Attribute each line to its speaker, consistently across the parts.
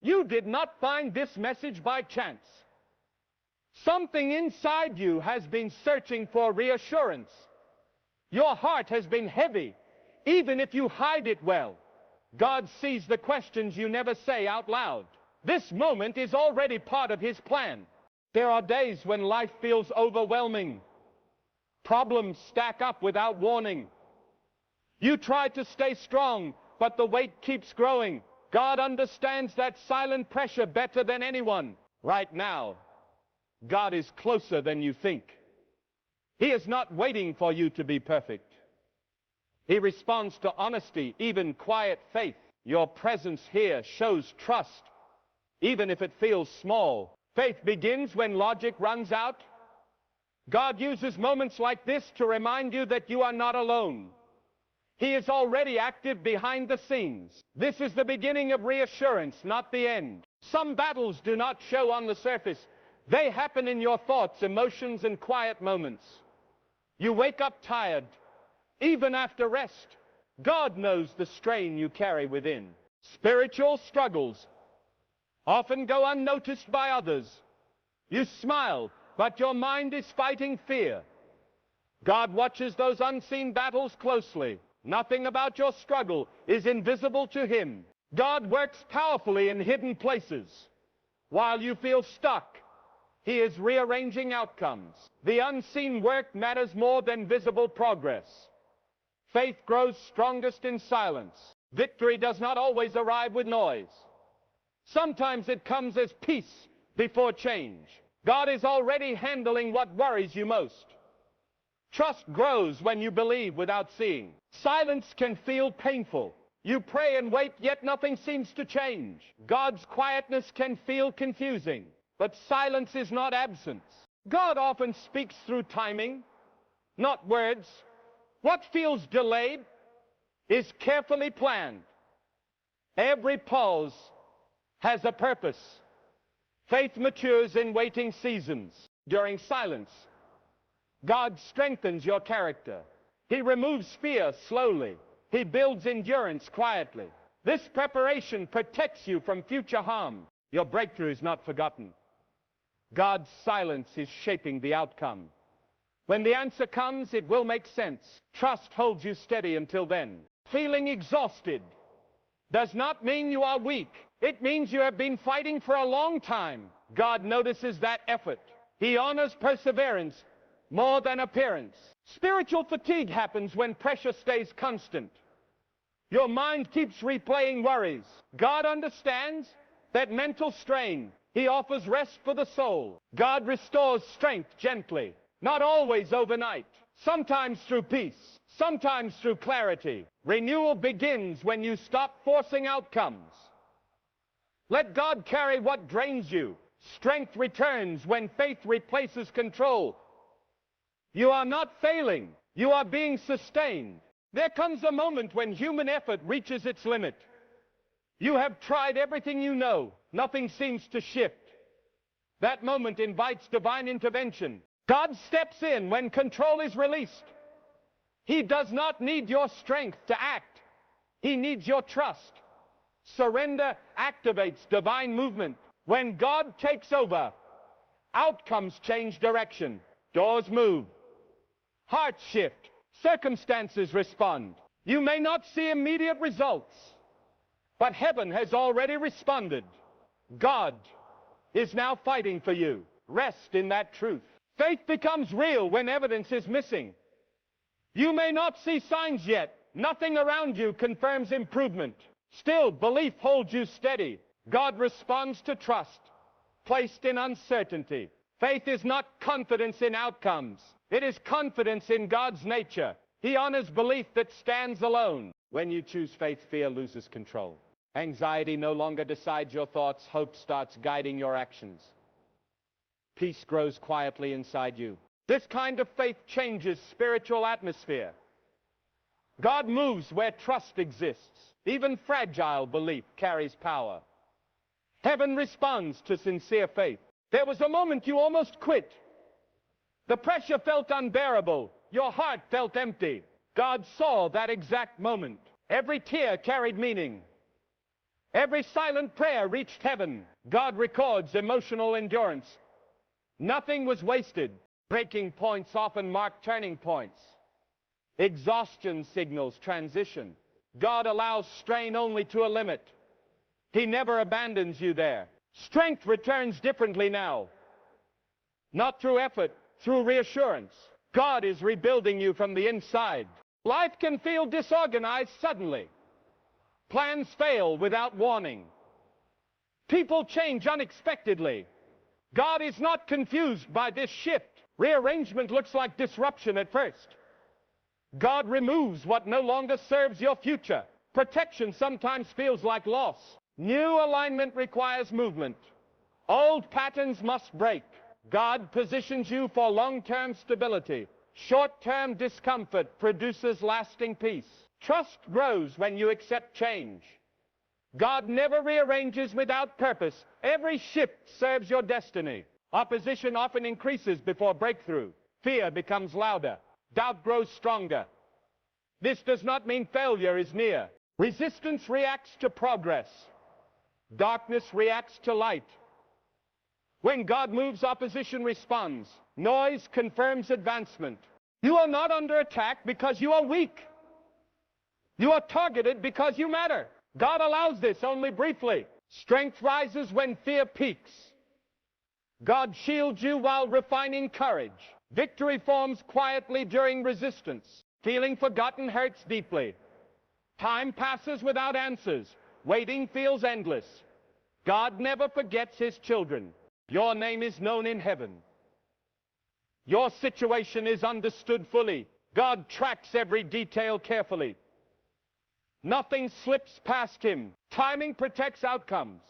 Speaker 1: You did not find this message by chance. Something inside you has been searching for reassurance. Your heart has been heavy, even if you hide it well. God sees the questions you never say out loud. This moment is already part of His plan. There are days when life feels overwhelming. Problems stack up without warning. You try to stay strong, but the weight keeps growing. God understands that silent pressure better than anyone. Right now, God is closer than you think. He is not waiting for you to be perfect. He responds to honesty, even quiet faith. Your presence here shows trust, even if it feels small. Faith begins when logic runs out. God uses moments like this to remind you that you are not alone. He is already active behind the scenes. This is the beginning of reassurance, not the end. Some battles do not show on the surface. They happen in your thoughts, emotions, and quiet moments. You wake up tired, even after rest. God knows the strain you carry within. Spiritual struggles often go unnoticed by others. You smile, but your mind is fighting fear. God watches those unseen battles closely. Nothing about your struggle is invisible to Him. God works powerfully in hidden places. While you feel stuck, He is rearranging outcomes. The unseen work matters more than visible progress. Faith grows strongest in silence. Victory does not always arrive with noise. Sometimes it comes as peace before change. God is already handling what worries you most. Trust grows when you believe without seeing. Silence can feel painful. You pray and wait, yet nothing seems to change. God's quietness can feel confusing, but silence is not absence. God often speaks through timing, not words. What feels delayed is carefully planned. Every pause has a purpose. Faith matures in waiting seasons. During silence, God strengthens your character. He removes fear slowly. He builds endurance quietly. This preparation protects you from future harm. Your breakthrough is not forgotten. God's silence is shaping the outcome. When the answer comes, it will make sense. Trust holds you steady until then. Feeling exhausted does not mean you are weak. It means you have been fighting for a long time. God notices that effort. He honors perseverance more than appearance. Spiritual fatigue happens when pressure stays constant. Your mind keeps replaying worries. God understands that mental strain. He offers rest for the soul. God restores strength gently, not always overnight. Sometimes through peace, sometimes through clarity. Renewal begins when you stop forcing outcomes. Let God carry what drains you. Strength returns when faith replaces control. You are not failing. You are being sustained. There comes a moment when human effort reaches its limit. You have tried everything you know. Nothing seems to shift. That moment invites divine intervention. God steps in when control is released. He does not need your strength to act. He needs your trust. Surrender activates divine movement. When God takes over, outcomes change direction. Doors move. Hearts shift. Circumstances respond. You may not see immediate results, but heaven has already responded. God is now fighting for you. Rest in that truth. Faith becomes real when evidence is missing. You may not see signs yet. Nothing around you confirms improvement. Still, belief holds you steady. God responds to trust, placed in uncertainty. Faith is not confidence in outcomes. It is confidence in God's nature. He honors belief that stands alone. When you choose faith, fear loses control. Anxiety no longer decides your thoughts. Hope starts guiding your actions. Peace grows quietly inside you. This kind of faith changes spiritual atmosphere. God moves where trust exists. Even fragile belief carries power. Heaven responds to sincere faith. There was a moment you almost quit. The pressure felt unbearable. Your heart felt empty. God saw that exact moment. Every tear carried meaning. Every silent prayer reached heaven. God records emotional endurance. Nothing was wasted. Breaking points often mark turning points. Exhaustion signals transition. God allows strain only to a limit. He never abandons you there. Strength returns differently now. Not through effort, through reassurance. God is rebuilding you from the inside. Life can feel disorganized suddenly. Plans fail without warning. People change unexpectedly. God is not confused by this shift. Rearrangement looks like disruption at first. God removes what no longer serves your future. Protection sometimes feels like loss. New alignment requires movement. Old patterns must break. God positions you for long-term stability. Short-term discomfort produces lasting peace. Trust grows when you accept change. God never rearranges without purpose. Every shift serves your destiny. Opposition often increases before breakthrough. Fear becomes louder. Doubt grows stronger. This does not mean failure is near. Resistance reacts to progress. Darkness reacts to light. When God moves, opposition responds. Noise confirms advancement. You are not under attack because you are weak. You are targeted because you matter. God allows this only briefly. Strength rises when fear peaks. God shields you while refining courage. Victory forms quietly during resistance. Feeling forgotten hurts deeply. Time passes without answers. Waiting feels endless. God never forgets his children. Your name is known in heaven. Your situation is understood fully. God tracks every detail carefully. Nothing slips past him. Timing protects outcomes.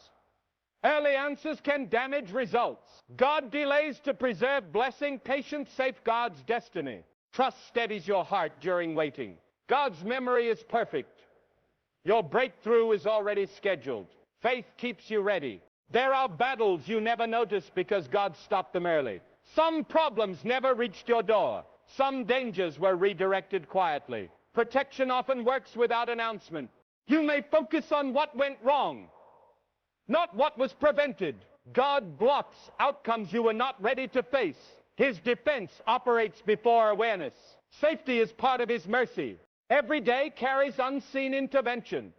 Speaker 1: Early answers can damage results. God delays to preserve blessing. Patience safeguards destiny. Trust steadies your heart during waiting. God's memory is perfect. Your breakthrough is already scheduled. Faith keeps you ready. There are battles you never noticed because God stopped them early. Some problems never reached your door. Some dangers were redirected quietly. Protection often works without announcement. You may focus on what went wrong, not what was prevented. God blocks outcomes you were not ready to face. His defense operates before awareness. Safety is part of his mercy. Every day carries unseen intervention.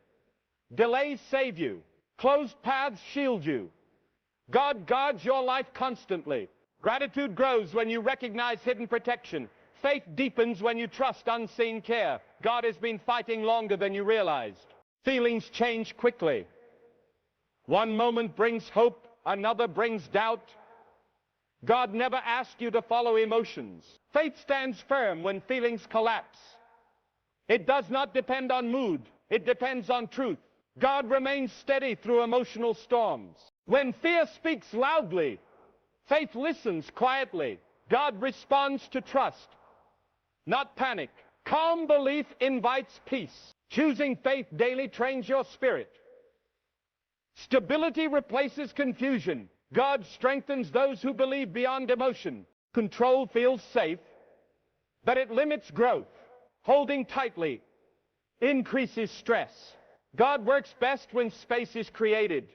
Speaker 1: Delays save you. Closed paths shield you. God guards your life constantly. Gratitude grows when you recognize hidden protection. Faith deepens when you trust unseen care. God has been fighting longer than you realized. Feelings change quickly. One moment brings hope, another brings doubt. God never asked you to follow emotions. Faith stands firm when feelings collapse. It does not depend on mood. It depends on truth. God remains steady through emotional storms. When fear speaks loudly, faith listens quietly. God responds to trust, not panic. Calm belief invites peace. Choosing faith daily trains your spirit. Stability replaces confusion. God strengthens those who believe beyond emotion. Control feels safe, but it limits growth. Holding tightly increases stress. God works best when space is created.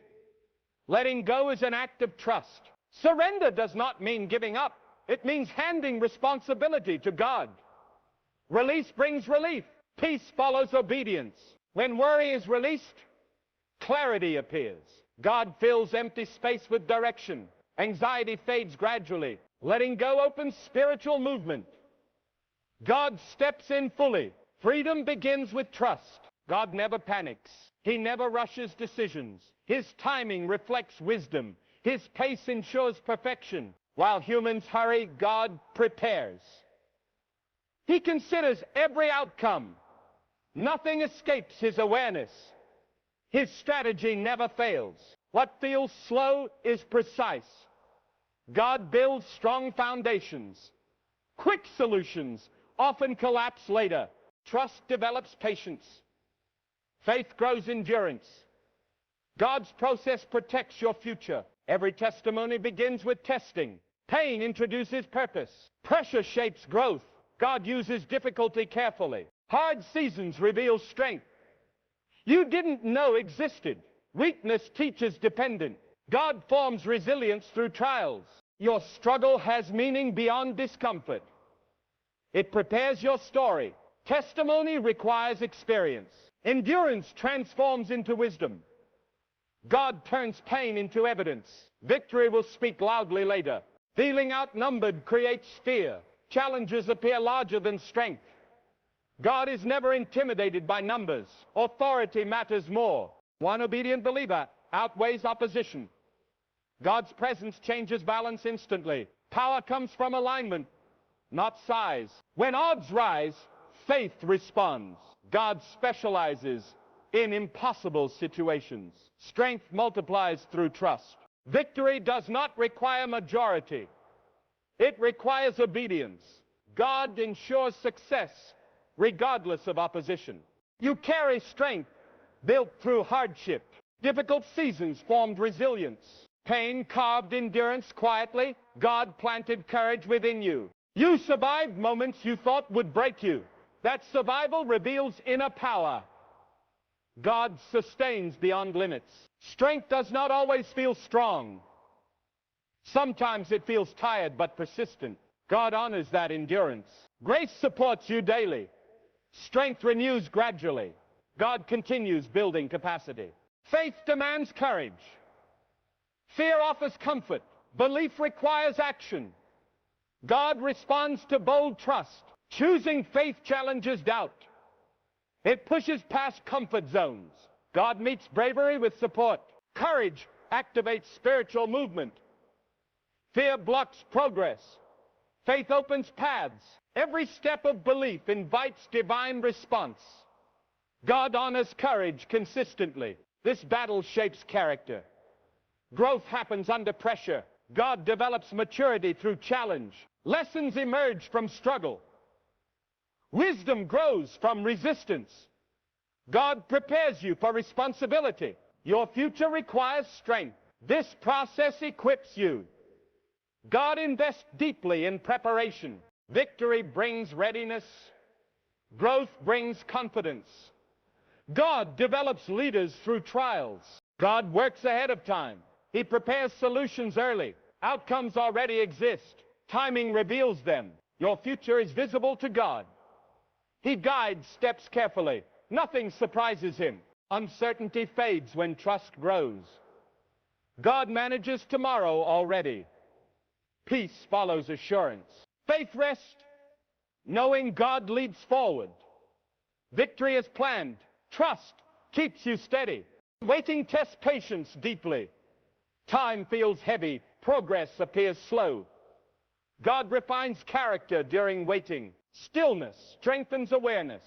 Speaker 1: Letting go is an act of trust. Surrender does not mean giving up. It means handing responsibility to God. Release brings relief. Peace follows obedience. When worry is released, clarity appears. God fills empty space with direction. Anxiety fades gradually. Letting go opens spiritual movement. God steps in fully. Freedom begins with trust. God never panics. He never rushes decisions. His timing reflects wisdom. His pace ensures perfection. While humans hurry, God prepares. He considers every outcome. Nothing escapes his awareness. His strategy never fails. What feels slow is precise. God builds strong foundations. Quick solutions often collapse later. Trust develops patience. Faith grows endurance. God's process protects your future. Every testimony begins with testing. Pain introduces purpose. Pressure shapes growth. God uses difficulty carefully. Hard seasons reveal strength you didn't know existed. Weakness teaches dependence. God forms resilience through trials. Your struggle has meaning beyond discomfort. It prepares your story. Testimony requires experience. Endurance transforms into wisdom. God turns pain into evidence. Victory will speak loudly later. Feeling outnumbered creates fear. Challenges appear larger than strength. God is never intimidated by numbers. Authority matters more. One obedient believer outweighs opposition. God's presence changes balance instantly. Power comes from alignment, not size. When odds rise, faith responds. God specializes in impossible situations. Strength multiplies through trust. Victory does not require majority. It requires obedience. God ensures success regardless of opposition. You carry strength built through hardship. Difficult seasons formed resilience. Pain carved endurance quietly. God planted courage within you. You survived moments you thought would break you. That survival reveals inner power. God sustains beyond limits. Strength does not always feel strong. Sometimes it feels tired but persistent. God honors that endurance. Grace supports you daily. Strength renews gradually. God continues building capacity. Faith demands courage. Fear offers comfort. Belief requires action. God responds to bold trust. Choosing faith challenges doubt. It pushes past comfort zones. God meets bravery with support. Courage activates spiritual movement. Fear blocks progress. Faith opens paths. Every step of belief invites divine response. God honors courage consistently. This battle shapes character. Growth happens under pressure. God develops maturity through challenge. Lessons emerge from struggle. Wisdom grows from resistance. God prepares you for responsibility. Your future requires strength. This process equips you. God invests deeply in preparation. Victory brings readiness. Growth brings confidence. God develops leaders through trials. God works ahead of time. He prepares solutions early. Outcomes already exist. Timing reveals them. Your future is visible to God. He guides steps carefully. Nothing surprises him. Uncertainty fades when trust grows. God manages tomorrow already. Peace follows assurance. Faith rests, knowing God leads forward. Victory is planned. Trust keeps you steady. Waiting tests patience deeply. Time feels heavy. Progress appears slow. God refines character during waiting. Stillness strengthens awareness.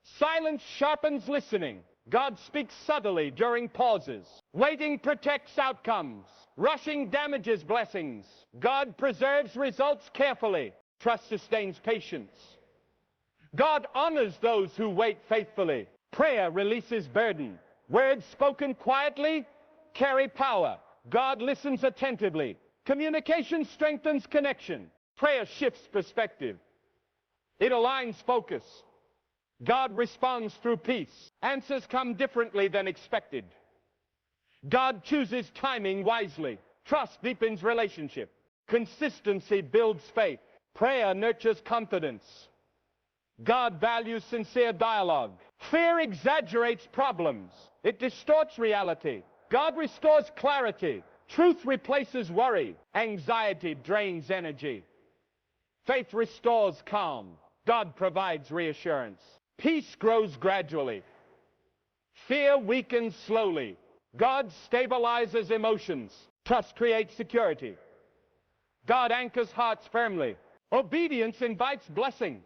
Speaker 1: Silence sharpens listening. God speaks subtly during pauses. Waiting protects outcomes. Rushing damages blessings. God preserves results carefully. Trust sustains patience. God honors those who wait faithfully. Prayer releases burden. Words spoken quietly carry power. God listens attentively. Communication strengthens connection. Prayer shifts perspective. It aligns focus. God responds through peace. Answers come differently than expected. God chooses timing wisely. Trust deepens relationship. Consistency builds faith. Prayer nurtures confidence. God values sincere dialogue. Fear exaggerates problems. It distorts reality. God restores clarity. Truth replaces worry. Anxiety drains energy. Faith restores calm. God provides reassurance. Peace grows gradually. Fear weakens slowly. God stabilizes emotions. Trust creates security. God anchors hearts firmly. Obedience invites blessing.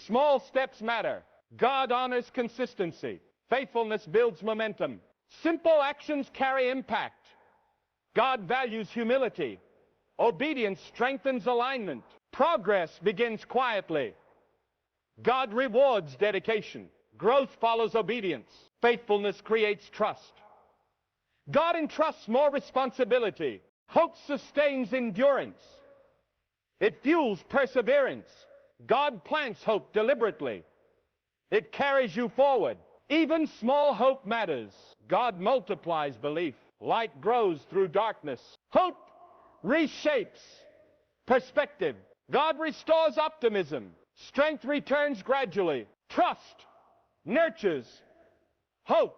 Speaker 1: Small steps matter. God honors consistency. Faithfulness builds momentum. Simple actions carry impact. God values humility. Obedience strengthens alignment. Progress begins quietly. God rewards dedication. Growth follows obedience. Faithfulness creates trust. God entrusts more responsibility. Hope sustains endurance. It fuels perseverance. God plants hope deliberately. It carries you forward. Even small hope matters. God multiplies belief. Light grows through darkness. Hope reshapes perspective. God restores optimism. Strength returns gradually. Trust nurtures hope.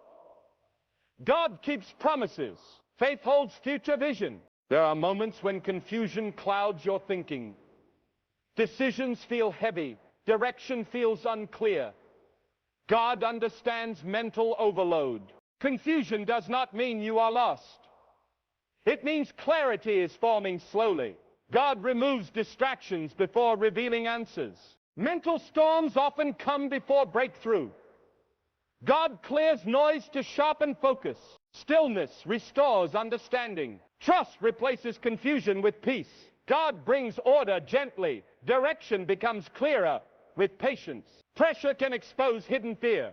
Speaker 1: God keeps promises. Faith holds future vision. There are moments when confusion clouds your thinking. Decisions feel heavy. Direction feels unclear. God understands mental overload. Confusion does not mean you are lost. It means clarity is forming slowly. God removes distractions before revealing answers. Mental storms often come before breakthrough. God clears noise to sharpen focus. Stillness restores understanding. Trust replaces confusion with peace. God brings order gently. Direction becomes clearer with patience. Pressure can expose hidden fear.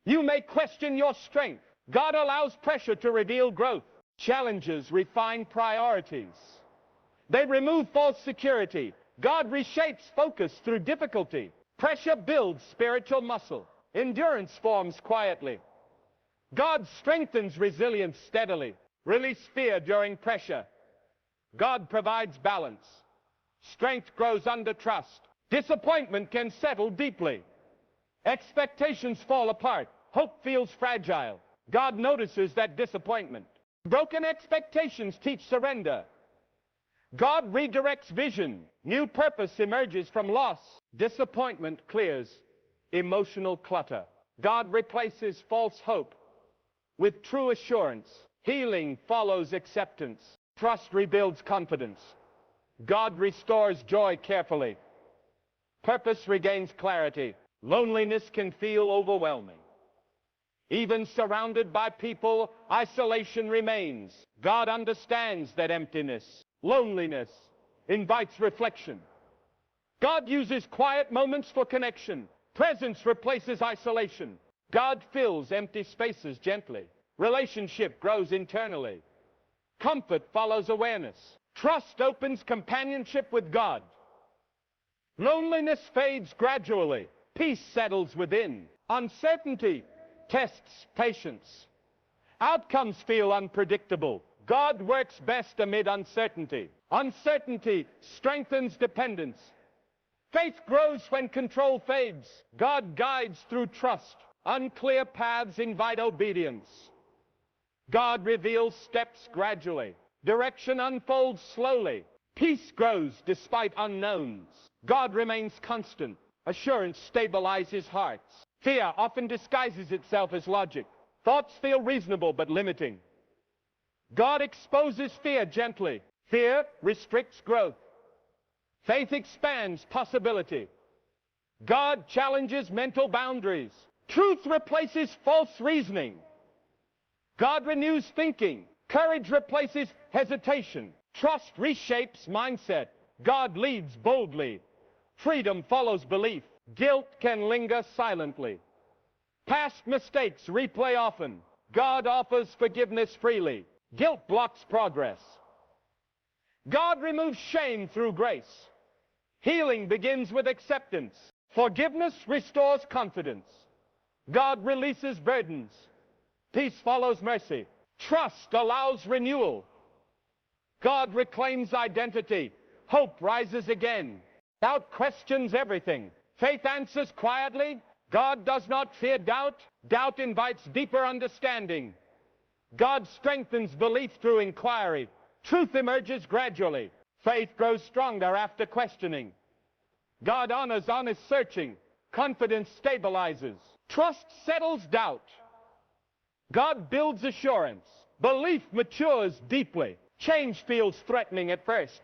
Speaker 1: You may question your strength. God allows pressure to reveal growth. Challenges refine priorities. They remove false security. God reshapes focus through difficulty. Pressure builds spiritual muscle. Endurance forms quietly. God strengthens resilience steadily. Release fear during pressure. God provides balance. Strength grows under trust. Disappointment can settle deeply. Expectations fall apart. Hope feels fragile. God notices that disappointment. Broken expectations teach surrender. God redirects vision. New purpose emerges from loss. Disappointment clears emotional clutter. God replaces false hope with true assurance. Healing follows acceptance. Trust rebuilds confidence. God restores joy carefully. Purpose regains clarity. Loneliness can feel overwhelming. Even surrounded by people, isolation remains. God understands that emptiness, loneliness, invites reflection. God uses quiet moments for connection. Presence replaces isolation. God fills empty spaces gently. Relationship grows internally. Comfort follows awareness. Trust opens companionship with God. Loneliness fades gradually. Peace settles within. Uncertainty tests patience. Outcomes feel unpredictable. God works best amid uncertainty. Uncertainty strengthens dependence. Faith grows when control fades. God guides through trust. Unclear paths invite obedience. God reveals steps gradually. Direction unfolds slowly. Peace grows despite unknowns. God remains constant. Assurance stabilizes hearts. Fear often disguises itself as logic. Thoughts feel reasonable but limiting. God exposes fear gently. Fear restricts growth. Faith expands possibility. God challenges mental boundaries. Truth replaces false reasoning. God renews thinking. Courage replaces hesitation. Trust reshapes mindset. God leads boldly. Freedom follows belief. Guilt can linger silently. Past mistakes replay often. God offers forgiveness freely. Guilt blocks progress. God removes shame through grace. Healing begins with acceptance. Forgiveness restores confidence. God releases burdens. Peace follows mercy. Trust allows renewal. God reclaims identity. Hope rises again. Doubt questions everything. Faith answers quietly. God does not fear doubt. Doubt invites deeper understanding. God strengthens belief through inquiry. Truth emerges gradually. Faith grows stronger after questioning. God honors honest searching. Confidence stabilizes. Trust settles doubt. God builds assurance. Belief matures deeply. Change feels threatening at first.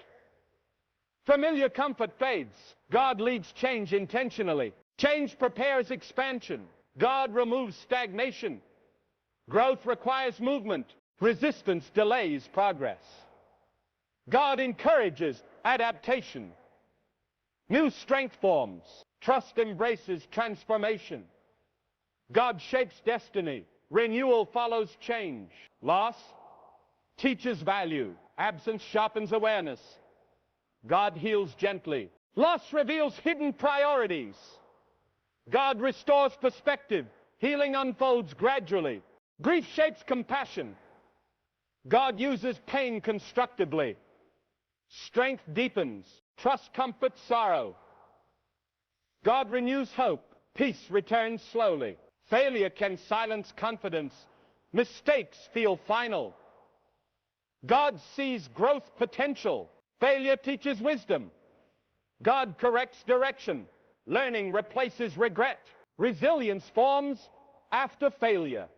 Speaker 1: Familiar comfort fades. God leads change intentionally. Change prepares expansion. God removes stagnation. Growth requires movement. Resistance delays progress. God encourages adaptation. New strength forms. Trust embraces transformation. God shapes destiny. Renewal follows change. Loss teaches value. Absence sharpens awareness. God heals gently. Loss reveals hidden priorities. God restores perspective. Healing unfolds gradually. Grief shapes compassion. God uses pain constructively. Strength deepens. Trust comforts sorrow. God renews hope. Peace returns slowly. Failure can silence confidence. Mistakes feel final. God sees growth potential. Failure teaches wisdom. God corrects direction. Learning replaces regret. Resilience forms after failure.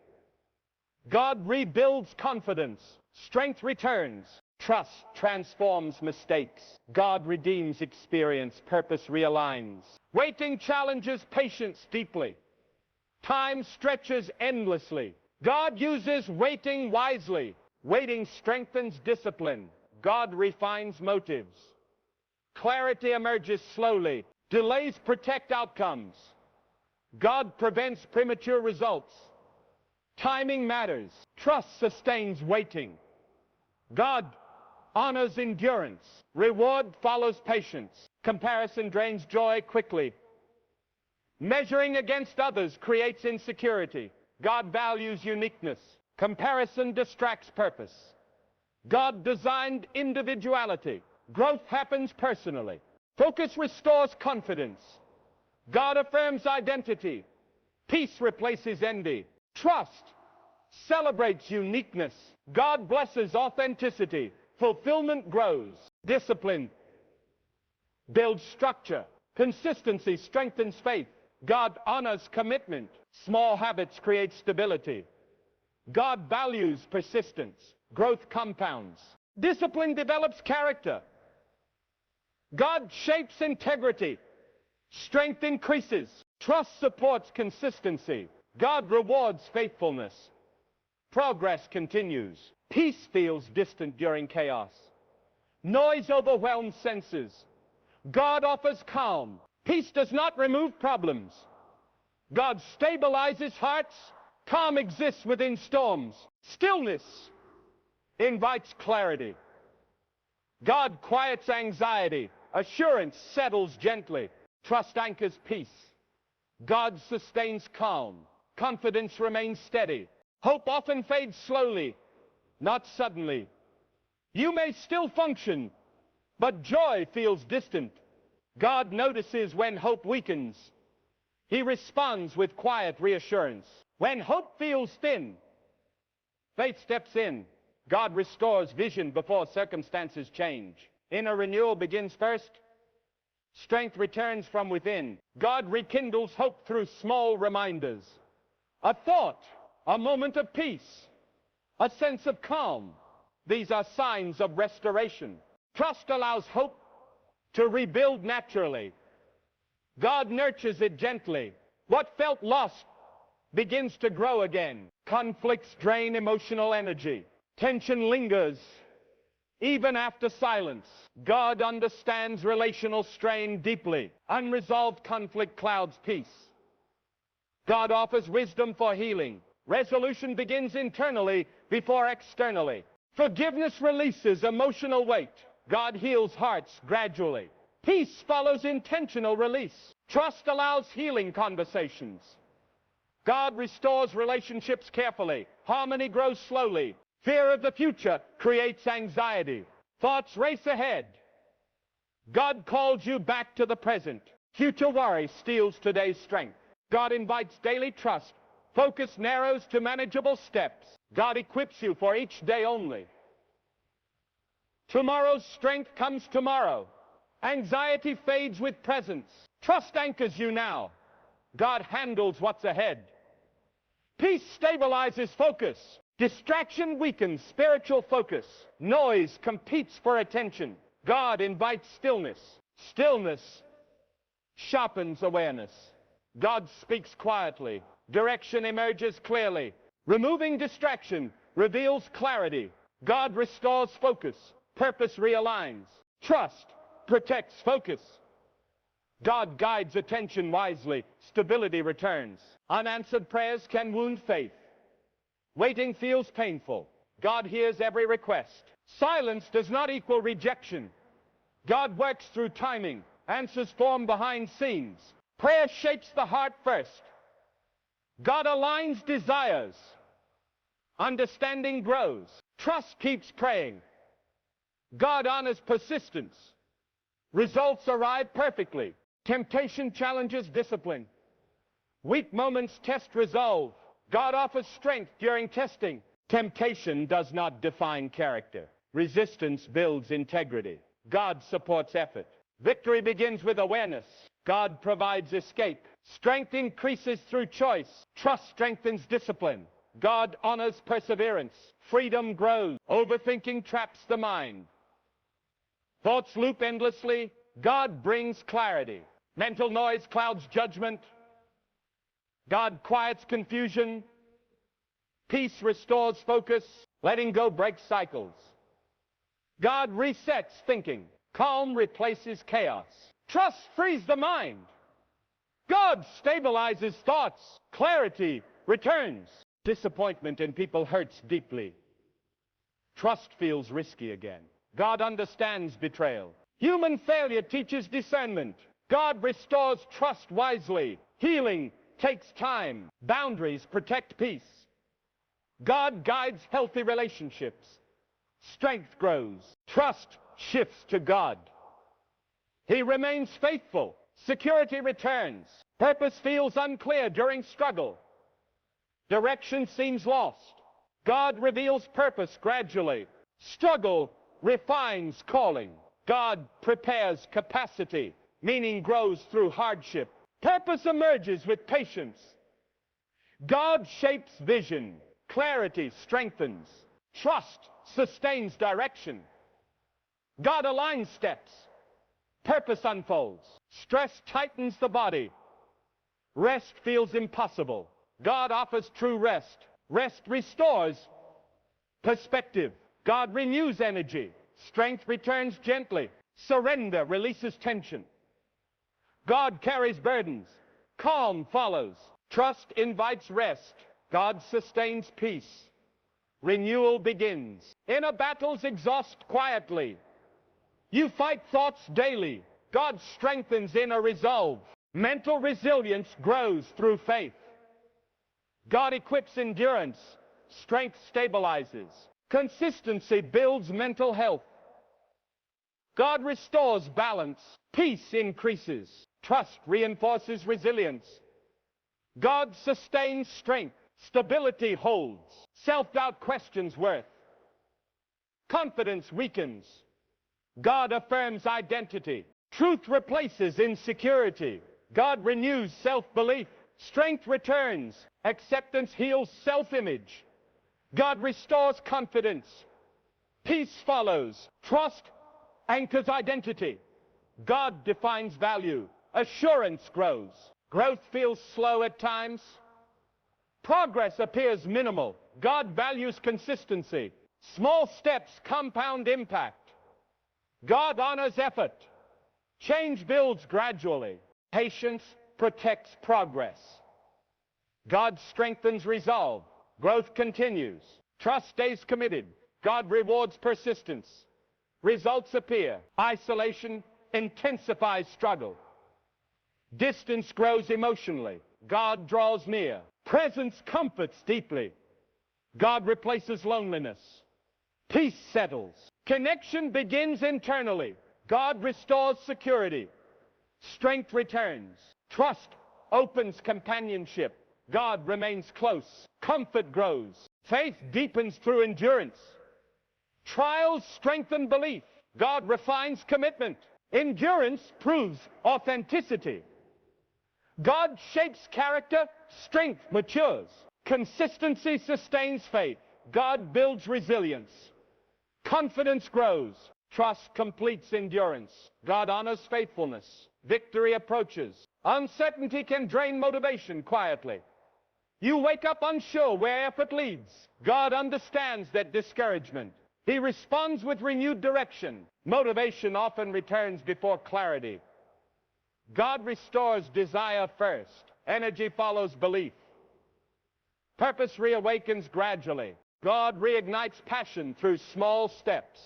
Speaker 1: God rebuilds confidence. Strength returns. Trust transforms mistakes. God redeems experience. Purpose realigns. Waiting challenges patience deeply. Time stretches endlessly. God uses waiting wisely. Waiting strengthens discipline. God refines motives. Clarity emerges slowly. Delays protect outcomes. God prevents premature results. Timing matters. Trust sustains waiting. God honors endurance. Reward follows patience. Comparison drains joy quickly. Measuring against others creates insecurity. God values uniqueness. Comparison distracts purpose. God designed individuality. Growth happens personally. Focus restores confidence. God affirms identity. Peace replaces envy. Trust celebrates uniqueness. God blesses authenticity. Fulfillment grows. Discipline builds structure. Consistency strengthens faith. God honors commitment. Small habits create stability. God values persistence. Growth compounds. Discipline develops character. God shapes integrity. Strength increases. Trust supports consistency. God rewards faithfulness. Progress continues. Peace feels distant during chaos. Noise overwhelms senses. God offers calm. Peace does not remove problems. God stabilizes hearts. Calm exists within storms. Stillness invites clarity. God quiets anxiety. Assurance settles gently. Trust anchors peace. God sustains calm. Confidence remains steady. Hope often fades slowly, not suddenly. You may still function, but joy feels distant. God notices when hope weakens. He responds with quiet reassurance. When hope feels thin, faith steps in. God restores vision before circumstances change. Inner renewal begins first. Strength returns from within. God rekindles hope through small reminders. A thought, a moment of peace, a sense of calm. These are signs of restoration. Trust allows hope to rebuild naturally. God nurtures it gently. What felt lost begins to grow again. Conflicts drain emotional energy. Tension lingers even after silence. God understands relational strain deeply. Unresolved conflict clouds peace. God offers wisdom for healing. Resolution begins internally before externally. Forgiveness releases emotional weight. God heals hearts gradually. Peace follows intentional release. Trust allows healing conversations. God restores relationships carefully. Harmony grows slowly. Fear of the future creates anxiety. Thoughts race ahead. God calls you back to the present. Future worry steals today's strength. God invites daily trust. Focus narrows to manageable steps. God equips you for each day only. Tomorrow's strength comes tomorrow. Anxiety fades with presence. Trust anchors you now. God handles what's ahead. Peace stabilizes focus. Distraction weakens spiritual focus. Noise competes for attention. God invites stillness. Stillness sharpens awareness. God speaks quietly. Direction emerges clearly. Removing distraction reveals clarity. God restores focus. Purpose realigns. Trust protects focus. God guides attention wisely. Stability returns. Unanswered prayers can wound faith. Waiting feels painful. God hears every request. Silence does not equal rejection. God works through timing. Answers form behind scenes. Prayer shapes the heart first. God aligns desires. Understanding grows. Trust keeps praying. God honors persistence. Results arrive perfectly. Temptation challenges discipline. Weak moments test resolve. God offers strength during testing. Temptation does not define character. Resistance builds integrity. God supports effort. Victory begins with awareness. God provides escape. Strength increases through choice. Trust strengthens discipline. God honors perseverance. Freedom grows. Overthinking traps the mind. Thoughts loop endlessly. God brings clarity. Mental noise clouds judgment. God quiets confusion. Peace restores focus. Letting go breaks cycles. God resets thinking. Calm replaces chaos. Trust frees the mind. God stabilizes thoughts. Clarity returns. Disappointment in people hurts deeply. Trust feels risky again. God understands betrayal. Human failure teaches discernment. God restores trust wisely. Healing takes time. Boundaries protect peace. God guides healthy relationships. Strength grows. Trust shifts to God. He remains faithful. Security returns. Purpose feels unclear during struggle. Direction seems lost. God reveals purpose gradually. Struggle refines calling. God prepares capacity. Meaning grows through hardship. Purpose emerges with patience. God shapes vision. Clarity strengthens. Trust sustains direction. God aligns steps. Purpose unfolds. Stress tightens the body. Rest feels impossible. God offers true rest. Rest restores perspective. God renews energy. Strength returns gently. Surrender releases tension. God carries burdens. Calm follows. Trust invites rest. God sustains peace. Renewal begins. Inner battles exhaust quietly. You fight thoughts daily. God strengthens inner resolve. Mental resilience grows through faith. God equips endurance. Strength stabilizes. Consistency builds mental health. God restores balance. Peace increases. Trust reinforces resilience. God sustains strength. Stability holds. Self-doubt questions worth. Confidence weakens. God affirms identity. Truth replaces insecurity. God renews self-belief. Strength returns. Acceptance heals self-image. God restores confidence. Peace follows. Trust anchors identity. God defines value. Assurance grows. Growth feels slow at times. Progress appears minimal. God values consistency. Small steps compound impact. God honors effort. Change builds gradually. Patience protects progress. God strengthens resolve. Growth continues. Trust stays committed. God rewards persistence. Results appear. Isolation intensifies struggle. Distance grows emotionally. God draws near. Presence comforts deeply. God replaces loneliness. Peace settles. Connection begins internally. God restores security. Strength returns. Trust opens companionship. God remains close. Comfort grows. Faith deepens through endurance. Trials strengthen belief. God refines commitment. Endurance proves authenticity. God shapes character. Strength matures. Consistency sustains faith. God builds resilience. Confidence grows. Trust completes endurance. God honors faithfulness. Victory approaches. Uncertainty can drain motivation quietly. You wake up unsure where effort leads. God understands that discouragement. He responds with renewed direction. Motivation often returns before clarity. God restores desire first. Energy follows belief. Purpose reawakens gradually. God reignites passion through small steps.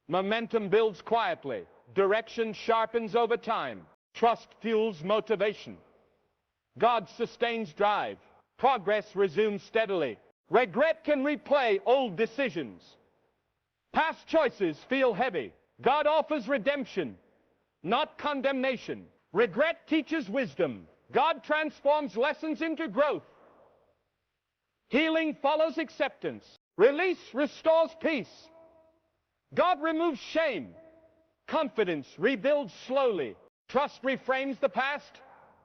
Speaker 1: Momentum builds quietly. Direction sharpens over time. Trust fuels motivation. God sustains drive. Progress resumes steadily. Regret can replay old decisions. Past choices feel heavy. God offers redemption, not condemnation. Regret teaches wisdom. God transforms lessons into growth. Healing follows acceptance. Release restores peace. God removes shame. Confidence rebuilds slowly. Trust reframes the past.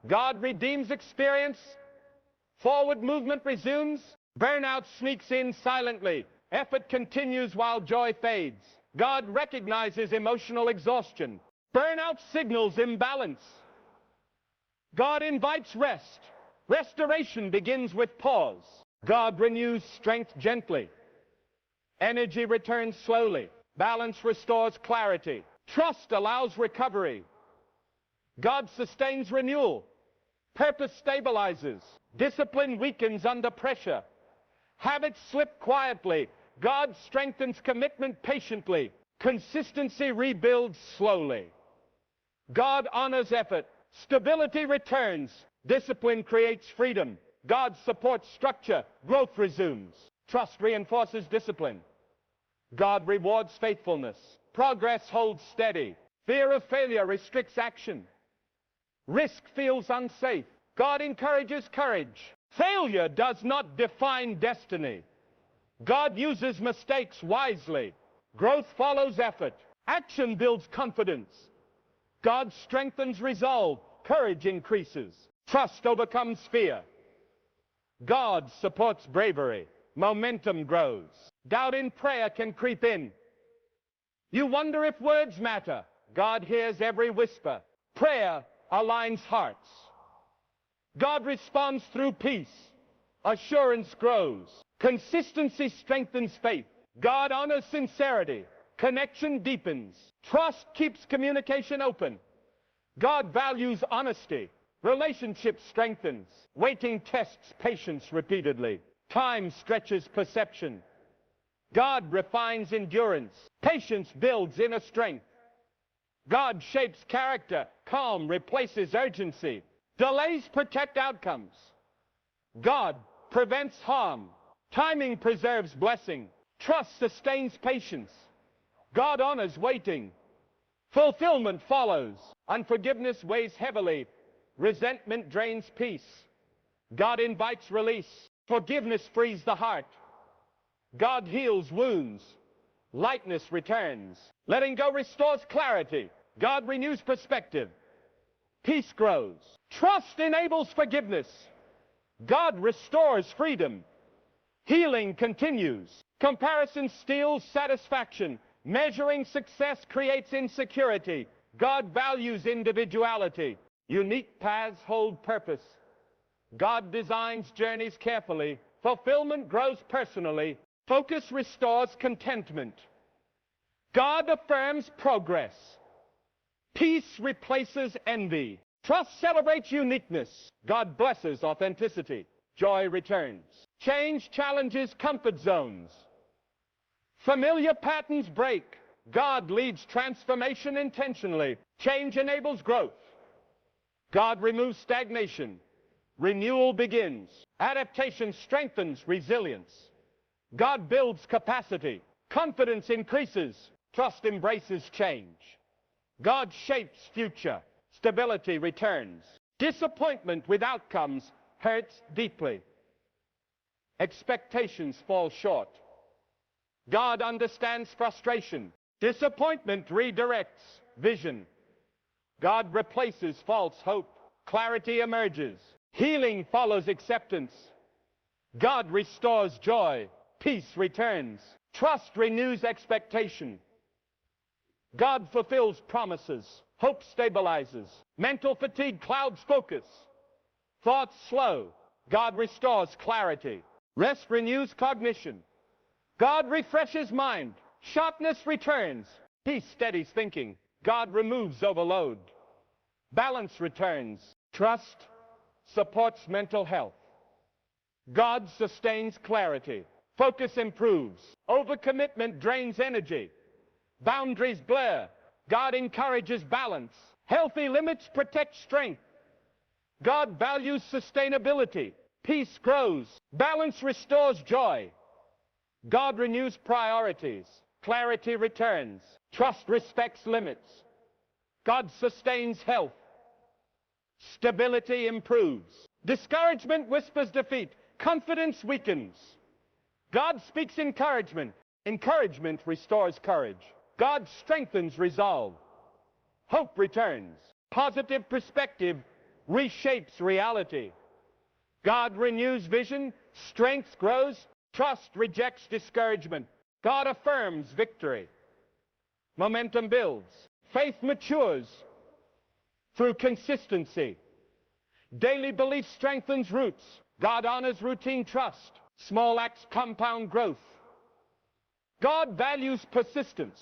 Speaker 1: God redeems experience. Forward movement resumes. Burnout sneaks in silently. Effort continues while joy fades. God recognizes emotional exhaustion. Burnout signals imbalance. God invites rest. Restoration begins with pause. God renews strength gently. Energy returns slowly. Balance restores clarity. Trust allows recovery. God sustains renewal. Purpose stabilizes. Discipline weakens under pressure. Habits slip quietly. God strengthens commitment patiently. Consistency rebuilds slowly. God honors effort. Stability returns. Discipline creates freedom. God supports structure. Growth resumes. Trust reinforces discipline. God rewards faithfulness. Progress holds steady. Fear of failure restricts action. Risk feels unsafe. God encourages courage. Failure does not define destiny. God uses mistakes wisely. Growth follows effort. Action builds confidence. God strengthens resolve. Courage increases. Trust overcomes fear. God supports bravery. Momentum grows. Doubt in prayer can creep in. You wonder if words matter. God hears every whisper. Prayer aligns hearts. God responds through peace. Assurance grows. Consistency strengthens faith. God honors sincerity. Connection deepens. Trust keeps communication open. God values honesty. Relationship strengthens. Waiting tests patience repeatedly. Time stretches perception. God refines endurance. Patience builds inner strength. God shapes character. Calm replaces urgency. Delays protect outcomes. God prevents harm. Timing preserves blessing. Trust sustains patience. God honors waiting. Fulfillment follows. Unforgiveness weighs heavily. Resentment drains peace. God invites release. Forgiveness frees the heart. God heals wounds. Lightness returns. Letting go restores clarity. God renews perspective. Peace grows. Trust enables forgiveness. God restores freedom. Healing continues. Comparison steals satisfaction. Measuring success creates insecurity. God values individuality. Unique paths hold purpose. God designs journeys carefully. Fulfillment grows personally. Focus restores contentment. God affirms progress. Peace replaces envy. Trust celebrates uniqueness. God blesses authenticity. Joy returns. Change challenges comfort zones. Familiar patterns break. God leads transformation intentionally. Change enables growth. God removes stagnation. Renewal begins. Adaptation strengthens resilience. God builds capacity. Confidence increases. Trust embraces change. God shapes future. Stability returns. Disappointment with outcomes hurts deeply. Expectations fall short. God understands frustration. Disappointment redirects vision. God replaces false hope. Clarity emerges. Healing follows acceptance. God restores joy. Peace returns. Trust renews expectation. God fulfills promises. Hope stabilizes. Mental fatigue clouds focus. Thoughts slow. God restores clarity. Rest renews cognition. God refreshes mind. Sharpness returns. Peace steadies thinking. God removes overload. Balance returns. Trust supports mental health. God sustains clarity. Focus improves. Overcommitment drains energy. Boundaries blur. God encourages balance. Healthy limits protect strength. God values sustainability. Peace grows. Balance restores joy. God renews priorities. Clarity returns. Trust respects limits. God sustains health. Stability improves. Discouragement whispers defeat. Confidence weakens. God speaks encouragement. Encouragement restores courage. God strengthens resolve. Hope returns. Positive perspective reshapes reality. God renews vision. Strength grows. Trust rejects discouragement. God affirms victory. Momentum builds. Faith matures through consistency. Daily belief strengthens roots. God honors routine trust. Small acts compound growth. God values persistence.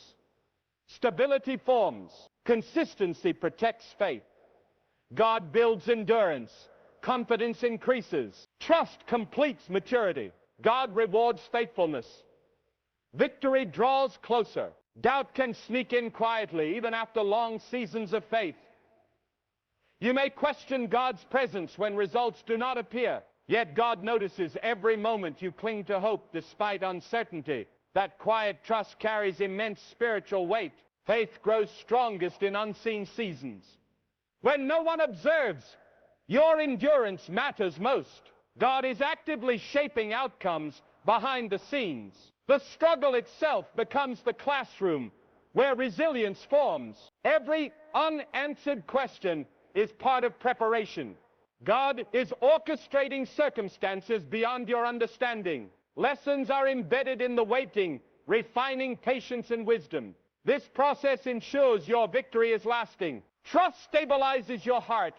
Speaker 1: Stability forms. Consistency protects faith. God builds endurance. Confidence increases. Trust completes maturity. God rewards faithfulness. Victory draws closer. Doubt can sneak in quietly, even after long seasons of faith. You may question God's presence when results do not appear, yet God notices every moment you cling to hope despite uncertainty. That quiet trust carries immense spiritual weight. Faith grows strongest in unseen seasons. When no one observes, your endurance matters most. God is actively shaping outcomes behind the scenes. The struggle itself becomes the classroom where resilience forms. Every unanswered question is part of preparation. God is orchestrating circumstances beyond your understanding. Lessons are embedded in the waiting, refining patience and wisdom. This process ensures your victory is lasting. Trust stabilizes your heart.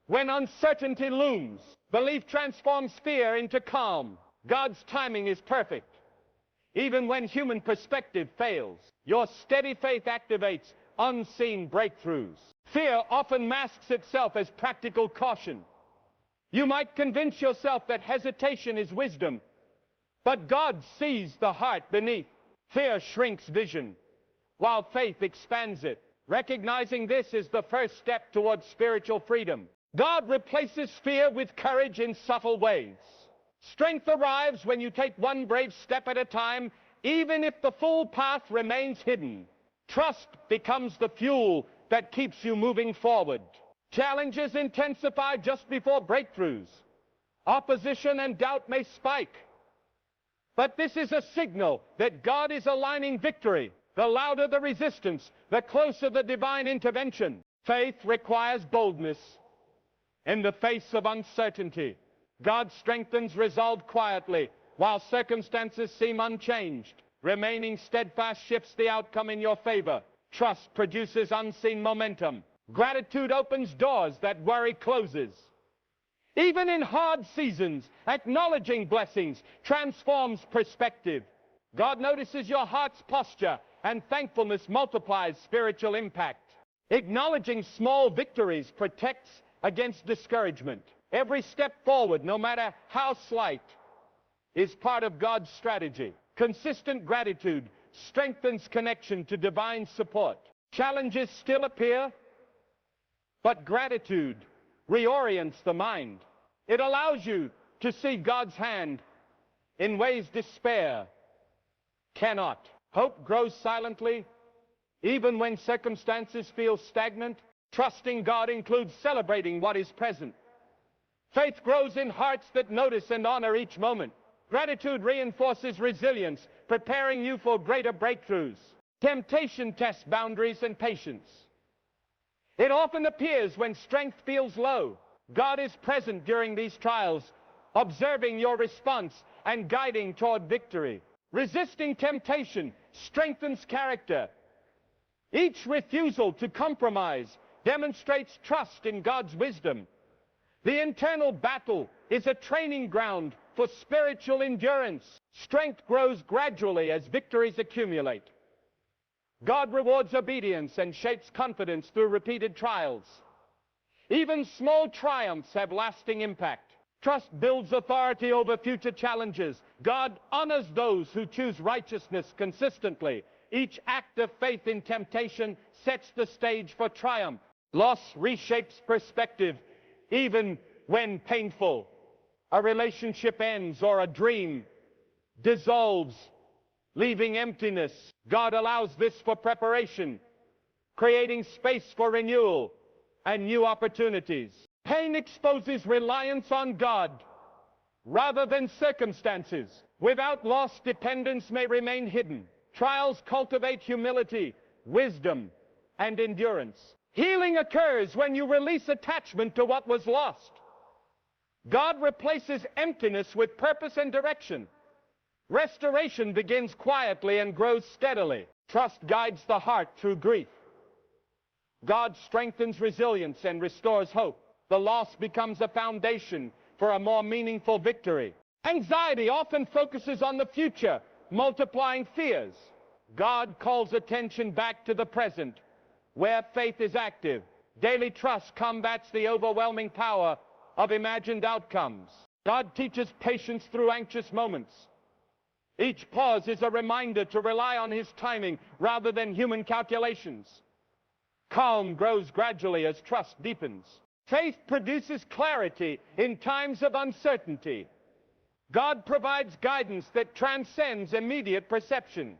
Speaker 1: When uncertainty looms, belief transforms fear into calm. God's timing is perfect. Even when human perspective fails, your steady faith activates unseen breakthroughs. Fear often masks itself as practical caution. You might convince yourself that hesitation is wisdom, but God sees the heart beneath. Fear shrinks vision, while faith expands it. Recognizing this is the first step towards spiritual freedom. God replaces fear with courage in subtle ways. Strength arrives when you take one brave step at a time, even if the full path remains hidden. Trust becomes the fuel that keeps you moving forward. Challenges intensify just before breakthroughs. Opposition and doubt may spike. But this is a signal that God is aligning victory. The louder the resistance, the closer the divine intervention. Faith requires boldness in the face of uncertainty. God strengthens resolve quietly while circumstances seem unchanged. Remaining steadfast shifts the outcome in your favor. Trust produces unseen momentum. Gratitude opens doors that worry closes. Even in hard seasons, acknowledging blessings transforms perspective. God notices your heart's posture, and thankfulness multiplies spiritual impact. Acknowledging small victories protects against discouragement. Every step forward, no matter how slight, is part of God's strategy. Consistent gratitude strengthens connection to divine support. Challenges still appear, but gratitude reorients the mind. It allows you to see God's hand in ways despair cannot. Hope grows silently, even when circumstances feel stagnant. Trusting God includes celebrating what is present. Faith grows in hearts that notice and honor each moment. Gratitude reinforces resilience, preparing you for greater breakthroughs. Temptation tests boundaries and patience. It often appears when strength feels low. God is present during these trials, observing your response and guiding toward victory. Resisting temptation strengthens character. Each refusal to compromise demonstrates trust in God's wisdom. The internal battle is a training ground for spiritual endurance. Strength grows gradually as victories accumulate. God rewards obedience and shapes confidence through repeated trials. Even small triumphs have lasting impact. Trust builds authority over future challenges. God honors those who choose righteousness consistently. Each act of faith in temptation sets the stage for triumph. Loss reshapes perspective. even when painful. A relationship ends or a dream dissolves, leaving emptiness. God allows this for preparation, creating space for renewal and new opportunities. Pain exposes reliance on God rather than circumstances. Without loss, dependence may remain hidden. Trials cultivate humility, wisdom, and endurance. Healing occurs when you release attachment to what was lost. God replaces emptiness with purpose and direction. Restoration begins quietly and grows steadily. Trust guides the heart through grief. God strengthens resilience and restores hope. The loss becomes a foundation for a more meaningful victory. Anxiety often focuses on the future, multiplying fears. God calls attention back to the present, where faith is active. Daily trust combats the overwhelming power of imagined outcomes. God teaches patience through anxious moments. Each pause is a reminder to rely on His timing rather than human calculations. Calm grows gradually as trust deepens. Faith produces clarity in times of uncertainty. God provides guidance that transcends immediate perception.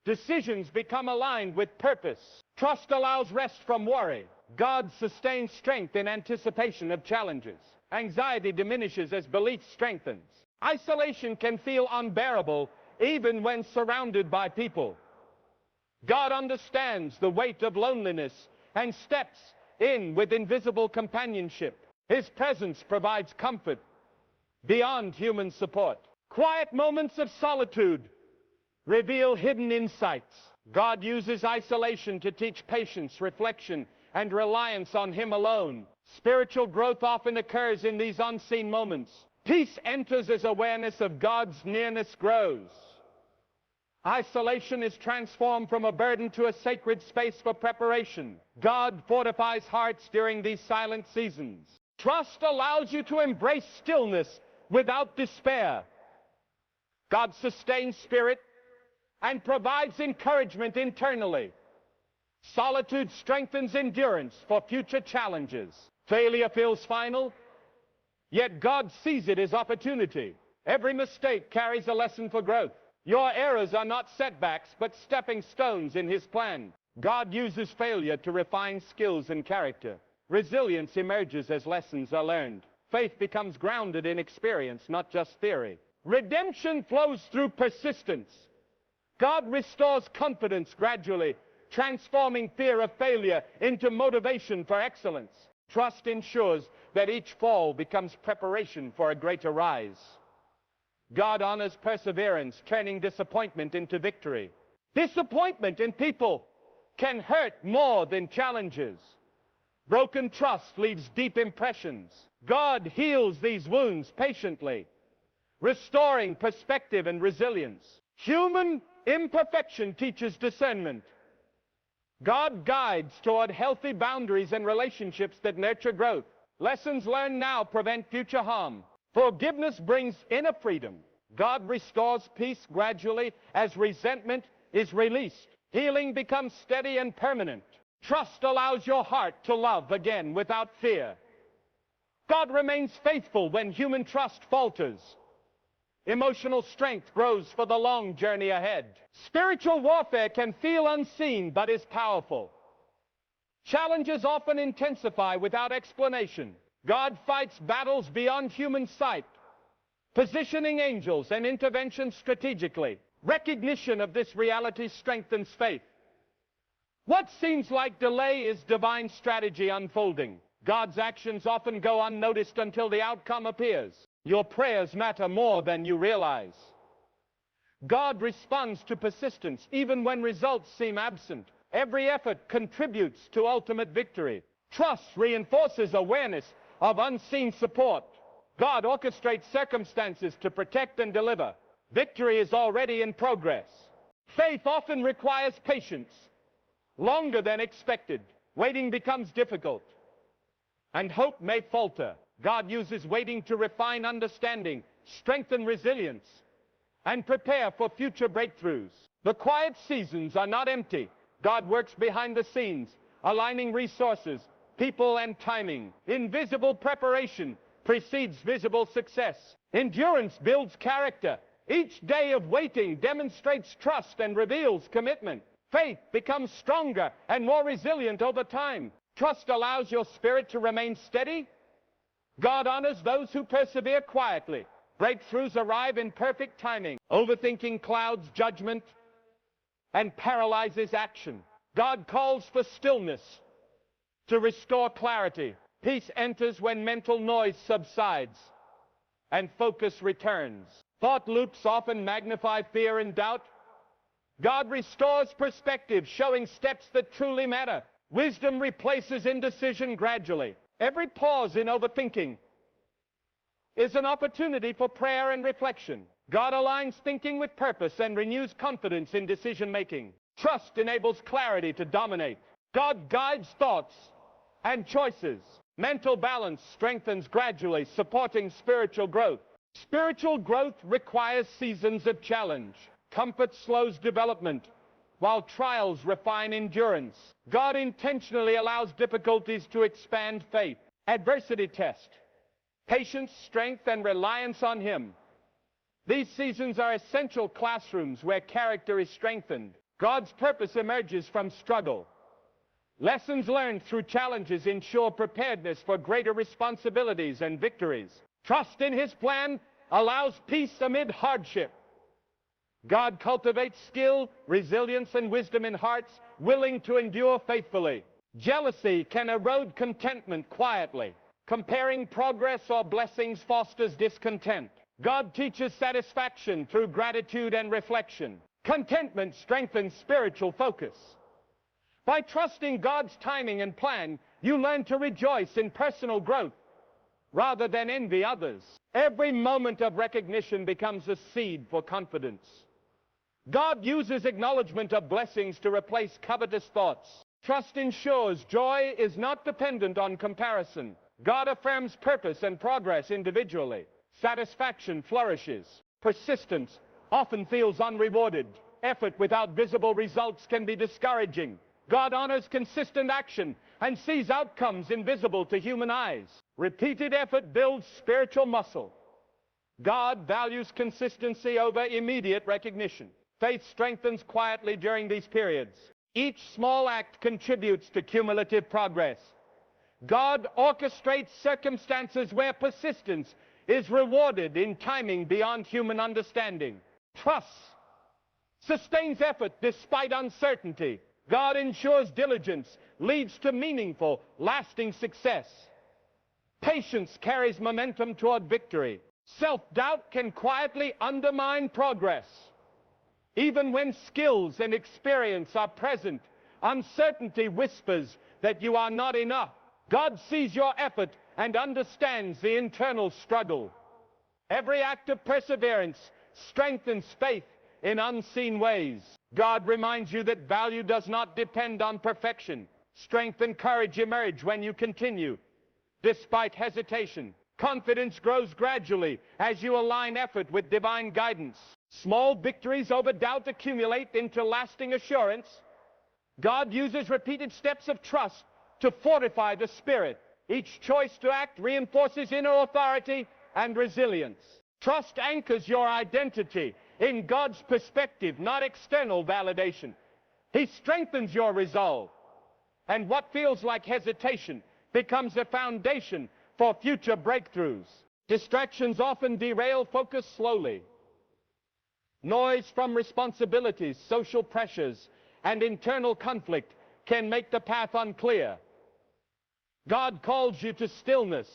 Speaker 1: Decisions become aligned with purpose. Trust allows rest from worry. God sustains strength in anticipation of challenges. Anxiety diminishes as belief strengthens. Isolation can feel unbearable even when surrounded by people. God understands the weight of loneliness and steps in with invisible companionship. His presence provides comfort beyond human support. Quiet moments of solitude reveal hidden insights. God uses isolation to teach patience, reflection, and reliance on Him alone. Spiritual growth often occurs in these unseen moments. Peace enters as awareness of God's nearness grows. Isolation is transformed from a burden to a sacred space for preparation. God fortifies hearts during these silent seasons. Trust allows you to embrace stillness without despair. God sustains spirit and provides encouragement internally. Solitude strengthens endurance for future challenges. Failure feels final, yet God sees it as opportunity. Every mistake carries a lesson for growth. Your errors are not setbacks, but stepping stones in His plan. God uses failure to refine skills and character. Resilience emerges as lessons are learned. Faith becomes grounded in experience, not just theory. Redemption flows through persistence. God restores confidence gradually, transforming fear of failure into motivation for excellence. Trust ensures that each fall becomes preparation for a greater rise. God honors perseverance, turning disappointment into victory. Disappointment in people can hurt more than challenges. Broken trust leaves deep impressions. God heals these wounds patiently, restoring perspective and resilience. Human imperfection teaches discernment. God guides toward healthy boundaries and relationships that nurture growth. Lessons learned now prevent future harm. Forgiveness brings inner freedom. God restores peace gradually as resentment is released. Healing becomes steady and permanent. Trust allows your heart to love again without fear. God remains faithful when human trust falters. Emotional strength grows for the long journey ahead. Spiritual warfare can feel unseen but is powerful. Challenges often intensify without explanation. God fights battles beyond human sight, positioning angels and intervention strategically. Recognition of this reality strengthens faith. What seems like delay is divine strategy unfolding. God's actions often go unnoticed until the outcome appears. Your prayers matter more than you realize. God responds to persistence even when results seem absent. Every effort contributes to ultimate victory. Trust reinforces awareness of unseen support. God orchestrates circumstances to protect and deliver. Victory is already in progress. Faith often requires patience, longer than expected. Waiting becomes difficult, and hope may falter. God uses waiting to refine understanding, strengthen resilience, and prepare for future breakthroughs. The quiet seasons are not empty. God works behind the scenes, aligning resources, people, and timing. Invisible preparation precedes visible success. Endurance builds character. Each day of waiting demonstrates trust and reveals commitment. Faith becomes stronger and more resilient over time. Trust allows your spirit to remain steady. God honors those who persevere quietly. Breakthroughs arrive in perfect timing. Overthinking clouds judgment and paralyzes action. God calls for stillness to restore clarity. Peace enters when mental noise subsides and focus returns. Thought loops often magnify fear and doubt. God restores perspective, showing steps that truly matter. Wisdom replaces indecision gradually. Every pause in overthinking is an opportunity for prayer and reflection. God aligns thinking with purpose and renews confidence in decision-making. Trust enables clarity to dominate. God guides thoughts and choices. Mental balance strengthens gradually, supporting spiritual growth. Spiritual growth requires seasons of challenge. Comfort slows development, while trials refine endurance. God intentionally allows difficulties to expand faith. Adversity test patience, strength, and reliance on Him. These seasons are essential classrooms where character is strengthened. God's purpose emerges from struggle. Lessons learned through challenges ensure preparedness for greater responsibilities and victories. Trust in His plan allows peace amid hardship. God cultivates skill, resilience, and wisdom in hearts willing to endure faithfully. Jealousy can erode contentment quietly. Comparing progress or blessings fosters discontent. God teaches satisfaction through gratitude and reflection. Contentment strengthens spiritual focus. By trusting God's timing and plan, you learn to rejoice in personal growth rather than envy others. Every moment of recognition becomes a seed for confidence. God uses acknowledgement of blessings to replace covetous thoughts. Trust ensures joy is not dependent on comparison. God affirms purpose and progress individually. Satisfaction flourishes. Persistence often feels unrewarded. Effort without visible results can be discouraging. God honors consistent action and sees outcomes invisible to human eyes. Repeated effort builds spiritual muscle. God values consistency over immediate recognition. Faith strengthens quietly during these periods. Each small act contributes to cumulative progress. God orchestrates circumstances where persistence is rewarded in timing beyond human understanding. Trust sustains effort despite uncertainty. God ensures diligence leads to meaningful, lasting success. Patience carries momentum toward victory. Self-doubt can quietly undermine progress. Even when skills and experience are present, uncertainty whispers that you are not enough. God sees your effort and understands the internal struggle. Every act of perseverance strengthens faith in unseen ways. God reminds you that value does not depend on perfection. Strength and courage emerge when you continue, despite hesitation. Confidence grows gradually as you align effort with divine guidance. Small victories over doubt accumulate into lasting assurance. God uses repeated steps of trust to fortify the spirit. Each choice to act reinforces inner authority and resilience. Trust anchors your identity in God's perspective, not external validation. He strengthens your resolve, and what feels like hesitation becomes a foundation for future breakthroughs. Distractions often derail focus slowly. Noise from responsibilities, social pressures, and internal conflict can make the path unclear. God calls you to stillness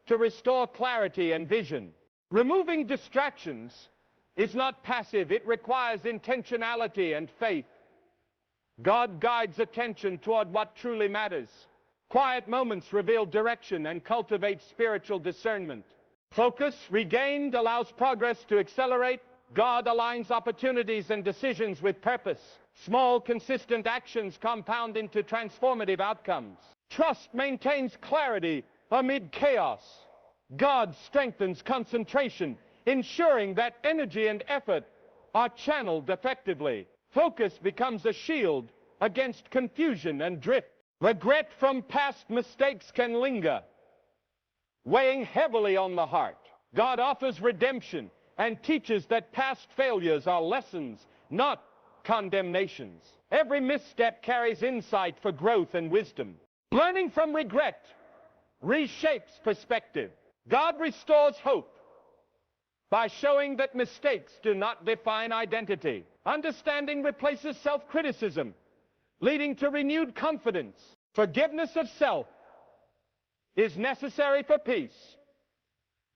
Speaker 1: to restore clarity and vision. Removing distractions is not passive. It requires intentionality and faith. God guides attention toward what truly matters. Quiet moments reveal direction and cultivate spiritual discernment. Focus regained allows progress to accelerate. God aligns opportunities and decisions with purpose. Small, consistent actions compound into transformative outcomes. Trust maintains clarity amid chaos. God strengthens concentration, ensuring that energy and effort are channeled effectively. Focus becomes a shield against confusion and drift. Regret from past mistakes can linger, weighing heavily on the heart. God offers redemption and teaches that past failures are lessons, not condemnations. Every misstep carries insight for growth and wisdom. Learning from regret reshapes perspective. God restores hope by showing that mistakes do not define identity. Understanding replaces self-criticism, leading to renewed confidence. Forgiveness of self is necessary for peace.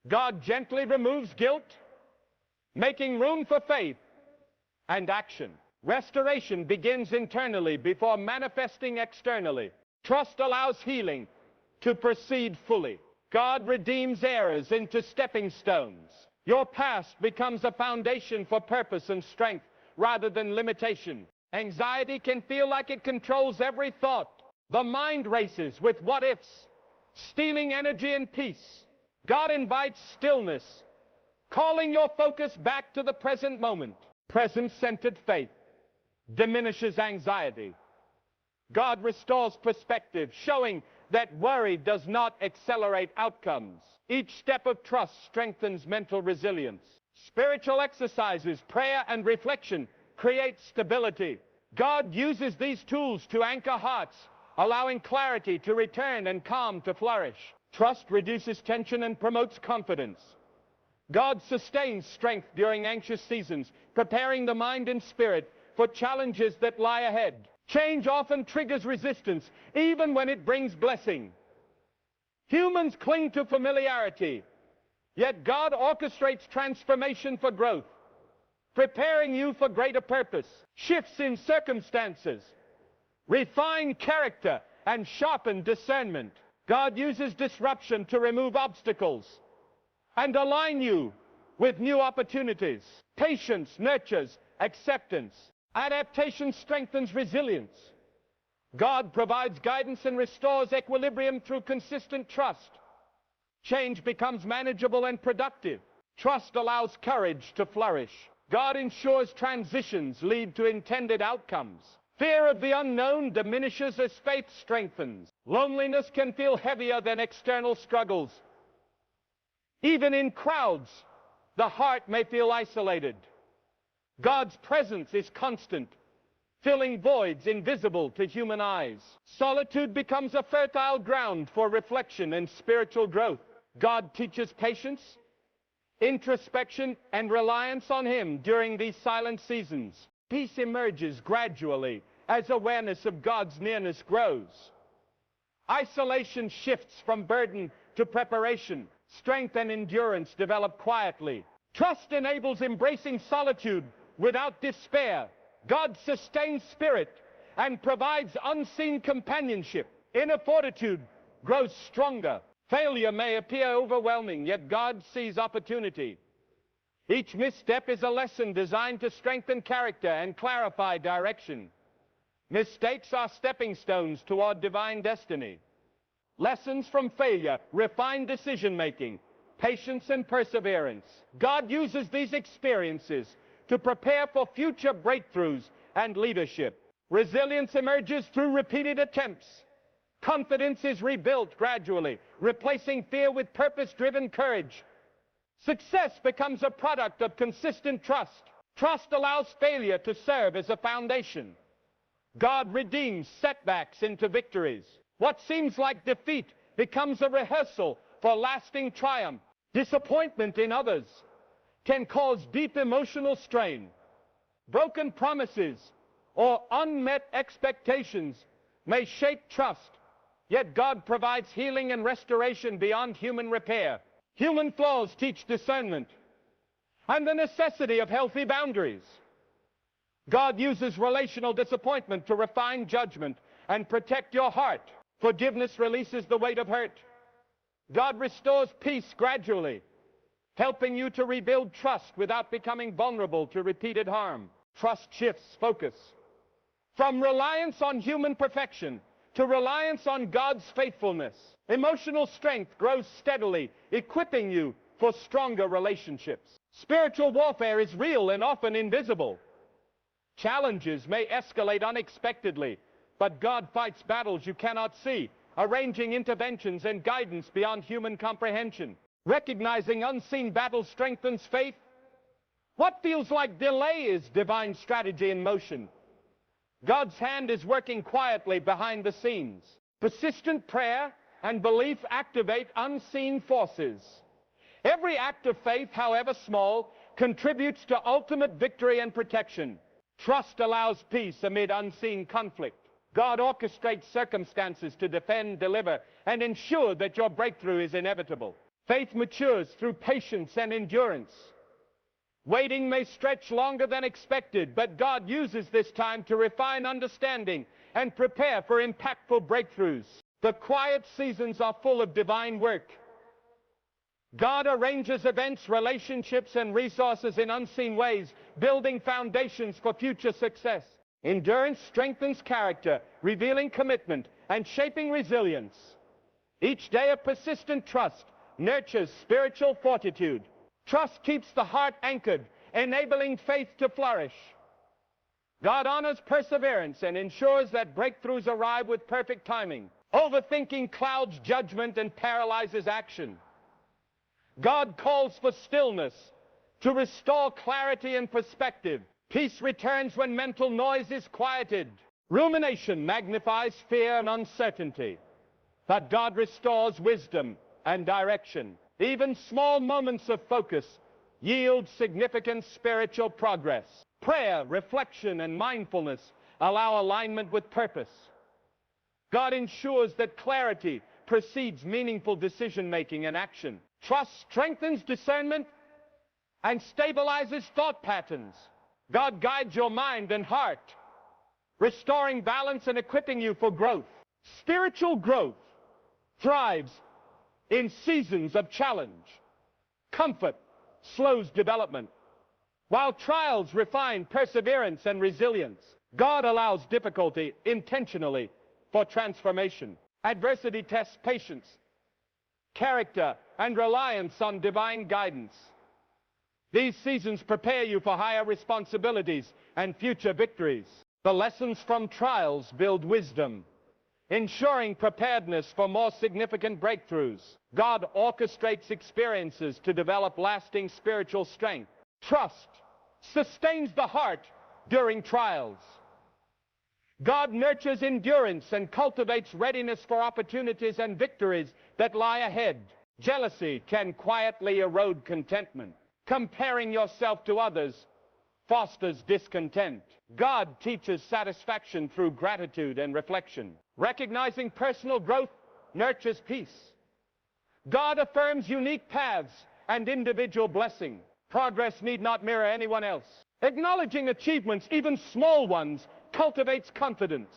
Speaker 1: God gently removes guilt, making room for faith and action. Restoration begins internally before manifesting externally. Trust allows healing to proceed fully. God redeems errors into stepping stones. Your past becomes a foundation for purpose and strength rather than limitation. Anxiety can feel like it controls every thought. The mind races with what-ifs, stealing energy and peace. God invites stillness, calling your focus back to the present moment. Present-centered faith diminishes anxiety. God restores perspective, showing that worry does not accelerate outcomes. Each step of trust strengthens mental resilience. Spiritual exercises, prayer, and reflection create stability. God uses these tools to anchor hearts, allowing clarity to return and calm to flourish. Trust reduces tension and promotes confidence. God sustains strength during anxious seasons, preparing the mind and spirit for challenges that lie ahead. Change often triggers resistance, even when it brings blessing. Humans cling to familiarity, yet God orchestrates transformation for growth, preparing you for greater purpose. Shifts in circumstances refine character and sharpen discernment. God uses disruption to remove obstacles and align you with new opportunities. Patience nurtures acceptance. Adaptation strengthens resilience. God provides guidance and restores equilibrium through consistent trust. Change becomes manageable and productive. Trust allows courage to flourish. God ensures transitions lead to intended outcomes. Fear of the unknown diminishes as faith strengthens. Loneliness can feel heavier than external struggles. Even in crowds, the heart may feel isolated. God's presence is constant, filling voids invisible to human eyes. Solitude becomes a fertile ground for reflection and spiritual growth. God teaches patience, introspection, and reliance on Him during these silent seasons. Peace emerges gradually as awareness of God's nearness grows. Isolation shifts from burden to preparation. Strength and endurance develop quietly. Trust enables embracing solitude without despair. God sustains spirit and provides unseen companionship. Inner fortitude grows stronger. Failure may appear overwhelming, yet God sees opportunity. Each misstep is a lesson designed to strengthen character and clarify direction. Mistakes are stepping stones toward divine destiny. Lessons from failure refine decision-making, patience, and perseverance. God uses these experiences to prepare for future breakthroughs and leadership. Resilience emerges through repeated attempts. Confidence is rebuilt gradually, replacing fear with purpose-driven courage. Success becomes a product of consistent trust. Trust allows failure to serve as a foundation. God redeems setbacks into victories. What seems like defeat becomes a rehearsal for lasting triumph. Disappointment in others can cause deep emotional strain. Broken promises or unmet expectations may shake trust, yet God provides healing and restoration beyond human repair. Human flaws teach discernment and the necessity of healthy boundaries. God uses relational disappointment to refine judgment and protect your heart. Forgiveness releases the weight of hurt. God restores peace gradually, helping you to rebuild trust without becoming vulnerable to repeated harm. Trust shifts focus from reliance on human perfection to reliance on God's faithfulness. Emotional strength grows steadily, equipping you for stronger relationships. Spiritual warfare is real and often invisible. Challenges may escalate unexpectedly, But God fights battles you cannot see, arranging interventions and guidance beyond human comprehension. Recognizing unseen battles strengthens faith. What feels like delay is divine strategy in motion. God's hand is working quietly behind the scenes. Persistent prayer and belief activate unseen forces. Every act of faith, however small, contributes to ultimate victory and protection. Trust allows peace amid unseen conflict. God orchestrates circumstances to defend, deliver, and ensure that your breakthrough is inevitable. Faith matures through patience and endurance. Waiting may stretch longer than expected, but God uses this time to refine understanding and prepare for impactful breakthroughs. The quiet seasons are full of divine work. God arranges events, relationships, and resources in unseen ways, building foundations for future success. Endurance strengthens character, revealing commitment and shaping resilience. Each day of persistent trust nurtures spiritual fortitude. Trust keeps the heart anchored, enabling faith to flourish. God honors perseverance and ensures that breakthroughs arrive with perfect timing. Overthinking clouds judgment and paralyzes action. God calls for stillness to restore clarity and perspective. Peace returns when mental noise is quieted. Rumination magnifies fear and uncertainty. But God restores wisdom and direction. Even small moments of focus yield significant spiritual progress. Prayer, reflection, and mindfulness allow alignment with purpose. God ensures that clarity precedes meaningful decision-making and action. Trust strengthens discernment and stabilizes thought patterns. God guides your mind and heart, restoring balance and equipping you for growth. Spiritual growth thrives in seasons of challenge. Comfort slows development, while trials refine perseverance and resilience. God allows difficulty intentionally for transformation. Adversity tests patience, character, and reliance on divine guidance. These seasons prepare you for higher responsibilities and future victories. The lessons from trials build wisdom, ensuring preparedness for more significant breakthroughs. God orchestrates experiences to develop lasting spiritual strength. Trust sustains the heart during trials. God nurtures endurance and cultivates readiness for opportunities and victories that lie ahead. Jealousy can quietly erode contentment. Comparing yourself to others fosters discontent. God teaches satisfaction through gratitude and reflection. Recognizing personal growth nurtures peace. God affirms unique paths and individual blessing. Progress need not mirror anyone else. Acknowledging achievements, even small ones, cultivates confidence.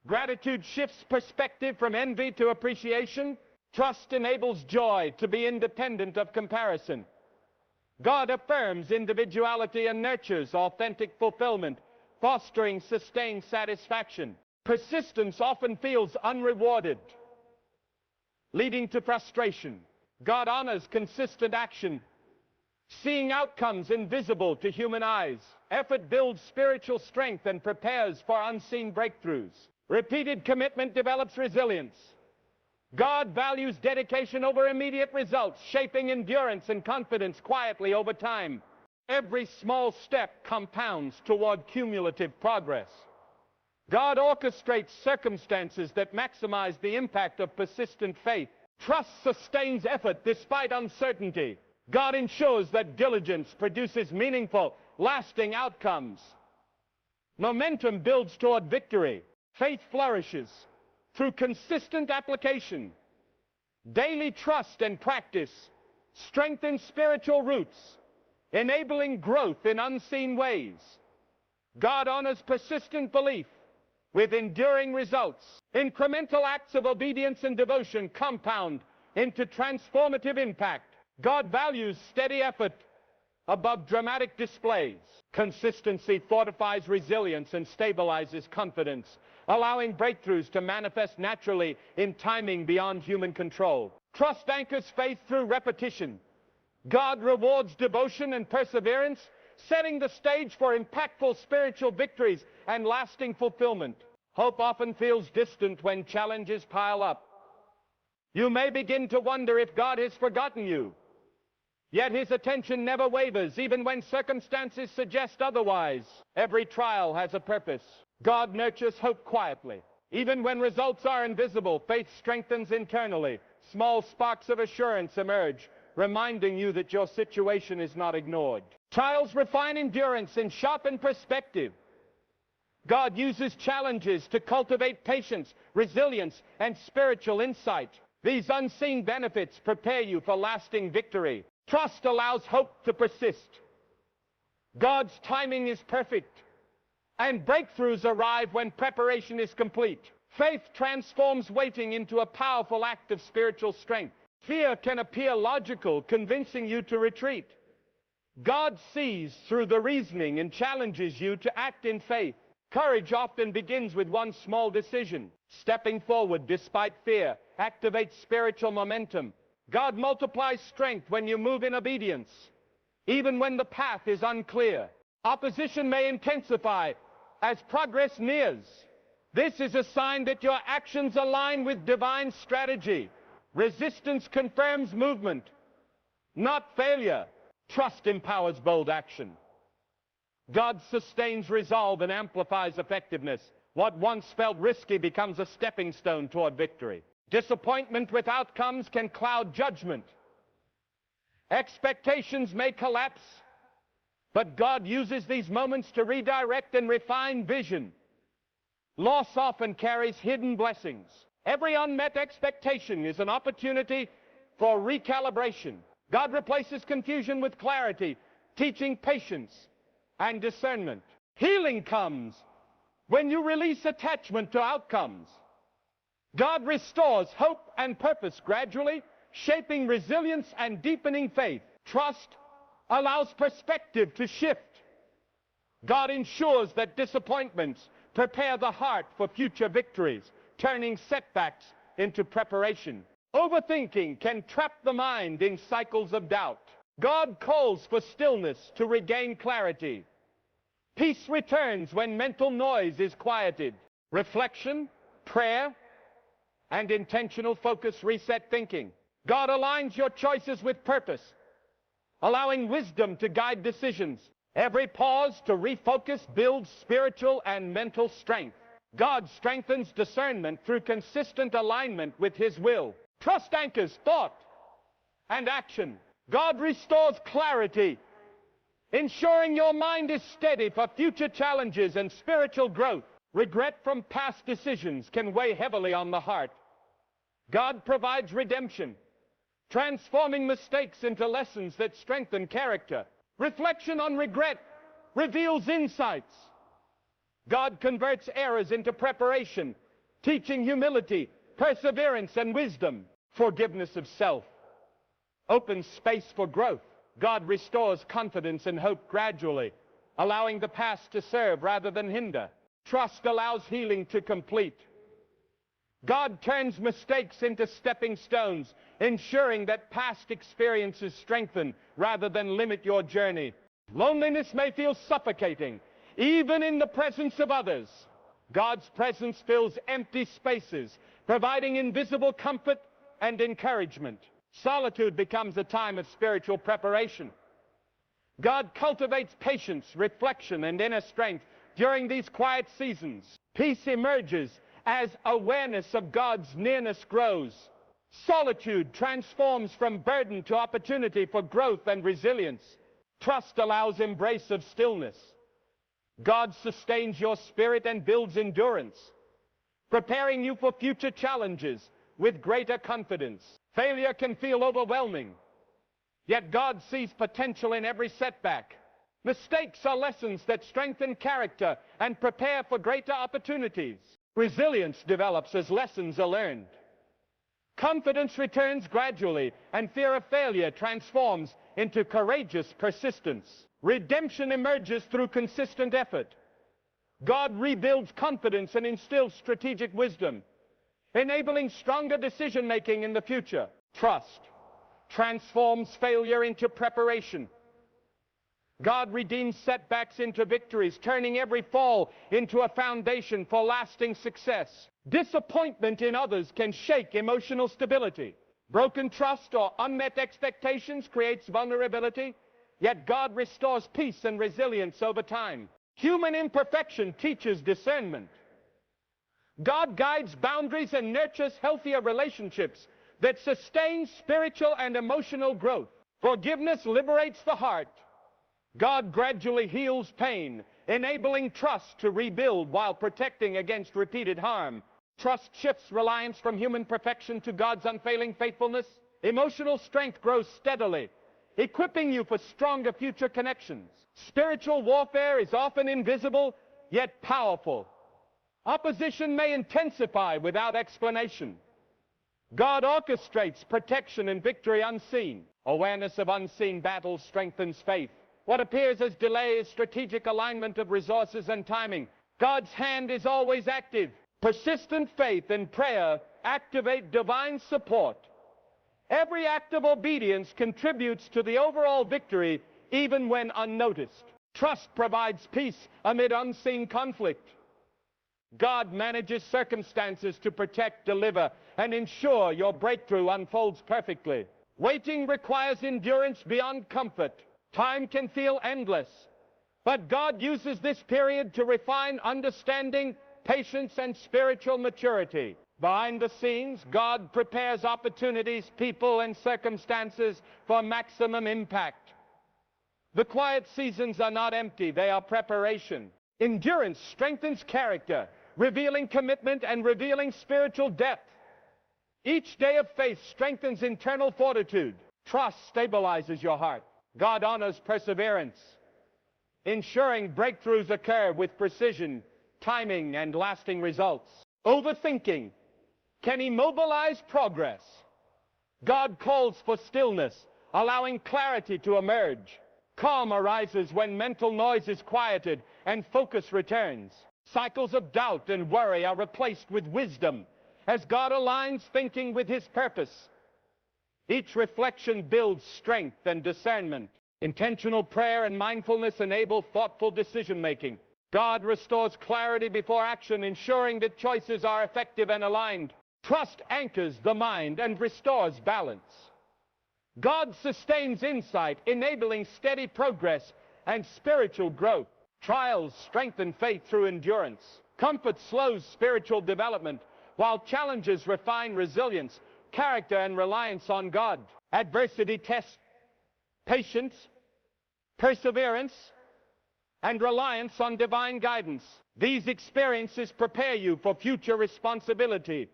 Speaker 1: Gratitude shifts perspective from envy to appreciation. Trust enables joy to be independent of comparison. God affirms individuality and nurtures authentic fulfillment, fostering sustained satisfaction. Persistence often feels unrewarded, leading to frustration. God honors consistent action, seeing outcomes invisible to human eyes. Effort builds spiritual strength and prepares for unseen breakthroughs. Repeated commitment develops resilience. God values dedication over immediate results, shaping endurance and confidence quietly over time. Every small step compounds toward cumulative progress. God orchestrates circumstances that maximize the impact of persistent faith. Trust sustains effort despite uncertainty. God ensures that diligence produces meaningful, lasting outcomes. Momentum builds toward victory. Faith flourishes through consistent application. Daily trust and practice strengthen spiritual roots, enabling growth in unseen ways. God honors persistent belief with enduring results. Incremental acts of obedience and devotion compound into transformative impact. God values steady effort above dramatic displays. Consistency fortifies resilience and stabilizes confidence, allowing breakthroughs to manifest naturally in timing beyond human control. Trust anchors faith through repetition. God rewards devotion and perseverance, setting the stage for impactful spiritual victories and lasting fulfillment. Hope often feels distant when challenges pile up. You may begin to wonder if God has forgotten you. Yet his attention never wavers, even when circumstances suggest otherwise. Every trial has a purpose. God nurtures hope quietly. Even when results are invisible, faith strengthens internally. Small sparks of assurance emerge, reminding you that your situation is not ignored. Trials refine endurance and sharpen perspective. God uses challenges to cultivate patience, resilience, and spiritual insight. These unseen benefits prepare you for lasting victory. Trust allows hope to persist. God's timing is perfect, and breakthroughs arrive when preparation is complete. Faith transforms waiting into a powerful act of spiritual strength. Fear can appear logical, convincing you to retreat. God sees through the reasoning and challenges you to act in faith. Courage often begins with one small decision. Stepping forward despite fear activates spiritual momentum. God multiplies strength when you move in obedience, even when the path is unclear. Opposition may intensify as progress nears. This is a sign that your actions align with divine strategy. Resistance confirms movement, not failure. Trust empowers bold action. God sustains resolve and amplifies effectiveness. What once felt risky becomes a stepping stone toward victory. Disappointment with outcomes can cloud judgment. Expectations may collapse, but God uses these moments to redirect and refine vision. Loss often carries hidden blessings. Every unmet expectation is an opportunity for recalibration. God replaces confusion with clarity, teaching patience and discernment. Healing comes when you release attachment to outcomes. God restores hope and purpose gradually, shaping resilience and deepening faith. Trust allows perspective to shift. God ensures that disappointments prepare the heart for future victories, turning setbacks into preparation. Overthinking can trap the mind in cycles of doubt. God calls for stillness to regain clarity. Peace returns when mental noise is quieted. Reflection, prayer, and intentional focus reset thinking. God aligns your choices with purpose, allowing wisdom to guide decisions. Every pause to refocus builds spiritual and mental strength. God strengthens discernment through consistent alignment with his will. Trust anchors thought and action. God restores clarity, ensuring your mind is steady for future challenges and spiritual growth. Regret from past decisions can weigh heavily on the heart. God provides redemption, transforming mistakes into lessons that strengthen character. Reflection on regret reveals insights. God converts errors into preparation, teaching humility, perseverance, and wisdom. Forgiveness of self opens space for growth. God restores confidence and hope gradually, allowing the past to serve rather than hinder. Trust allows healing to complete. God turns mistakes into stepping stones, ensuring that past experiences strengthen rather than limit your journey. Loneliness may feel suffocating, even in the presence of others. God's presence fills empty spaces, providing invisible comfort and encouragement. Solitude becomes a time of spiritual preparation. God cultivates patience, reflection, and inner strength during these quiet seasons. Peace emerges as awareness of God's nearness grows. Solitude transforms from burden to opportunity for growth and resilience. Trust allows embrace of stillness. God sustains your spirit and builds endurance, preparing you for future challenges with greater confidence. Failure can feel overwhelming, yet God sees potential in every setback. Mistakes are lessons that strengthen character and prepare for greater opportunities. Resilience develops as lessons are learned. Confidence returns gradually, and fear of failure transforms into courageous persistence. Redemption emerges through consistent effort. God rebuilds confidence and instills strategic wisdom, enabling stronger decision-making in the future. Trust transforms failure into preparation, God redeems setbacks into victories, turning every fall into a foundation for lasting success. Disappointment in others can shake emotional stability. Broken trust or unmet expectations creates vulnerability, yet God restores peace and resilience over time. Human imperfection teaches discernment. God guides boundaries and nurtures healthier relationships that sustain spiritual and emotional growth. Forgiveness liberates the heart. God gradually heals pain, enabling trust to rebuild while protecting against repeated harm. Trust shifts reliance from human perfection to God's unfailing faithfulness. Emotional strength grows steadily, equipping you for stronger future connections. Spiritual warfare is often invisible, yet powerful. Opposition may intensify without explanation. God orchestrates protection and victory unseen. Awareness of unseen battles strengthens faith. What appears as delay is strategic alignment of resources and timing. God's hand is always active. Persistent faith and prayer activate divine support. Every act of obedience contributes to the overall victory, even when unnoticed. Trust provides peace amid unseen conflict. God manages circumstances to protect, deliver, and ensure your breakthrough unfolds perfectly. Waiting requires endurance beyond comfort. Time can feel endless, but God uses this period to refine understanding, patience, and spiritual maturity. Behind the scenes, God prepares opportunities, people, and circumstances for maximum impact. The quiet seasons are not empty, they are preparation. Endurance strengthens character, revealing commitment and revealing spiritual depth. Each day of faith strengthens internal fortitude. Trust stabilizes your heart. God honors perseverance, ensuring breakthroughs occur with precision, timing, and lasting results. Overthinking can immobilize progress. God calls for stillness, allowing clarity to emerge. Calm arises when mental noise is quieted and focus returns. Cycles of doubt and worry are replaced with wisdom as God aligns thinking with His purpose. Each reflection builds strength and discernment. Intentional prayer and mindfulness enable thoughtful decision-making. God restores clarity before action, ensuring that choices are effective and aligned. Trust anchors the mind and restores balance. God sustains insight, enabling steady progress and spiritual growth. Trials strengthen faith through endurance. Comfort slows spiritual development, while challenges refine resilience, character, and reliance on God. Adversity tests patience, perseverance, and reliance on divine guidance. These experiences prepare you for future responsibility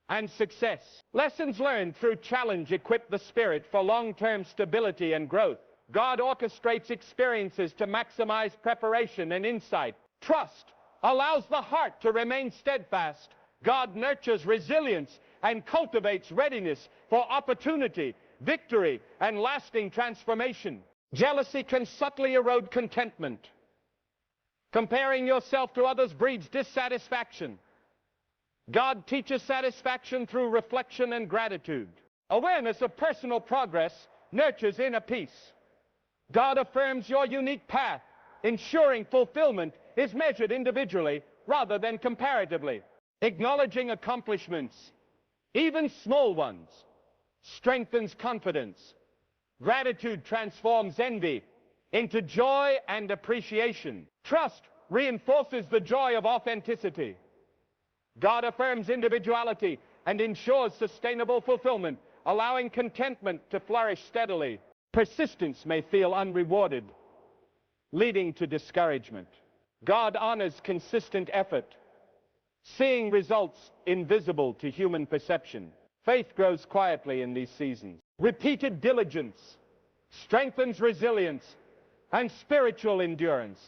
Speaker 1: and success. Lessons learned through challenge equip the spirit for long-term stability and growth. God orchestrates experiences to maximize preparation and insight. Trust allows the heart to remain steadfast. God nurtures resilience and cultivates readiness for opportunity, victory, and lasting transformation. Jealousy can subtly erode contentment. Comparing yourself to others breeds dissatisfaction. God teaches satisfaction through reflection and gratitude. Awareness of personal progress nurtures inner peace. God affirms your unique path, ensuring fulfillment is measured individually rather than comparatively. Acknowledging accomplishments, even small ones, strengthens confidence. Gratitude transforms envy into joy and appreciation. Trust reinforces the joy of authenticity. God affirms individuality and ensures sustainable fulfillment, allowing contentment to flourish steadily. Persistence may feel unrewarded, leading to discouragement. God honors consistent effort, seeing results invisible to human perception. Faith grows quietly in these seasons. Repeated diligence strengthens resilience and spiritual endurance.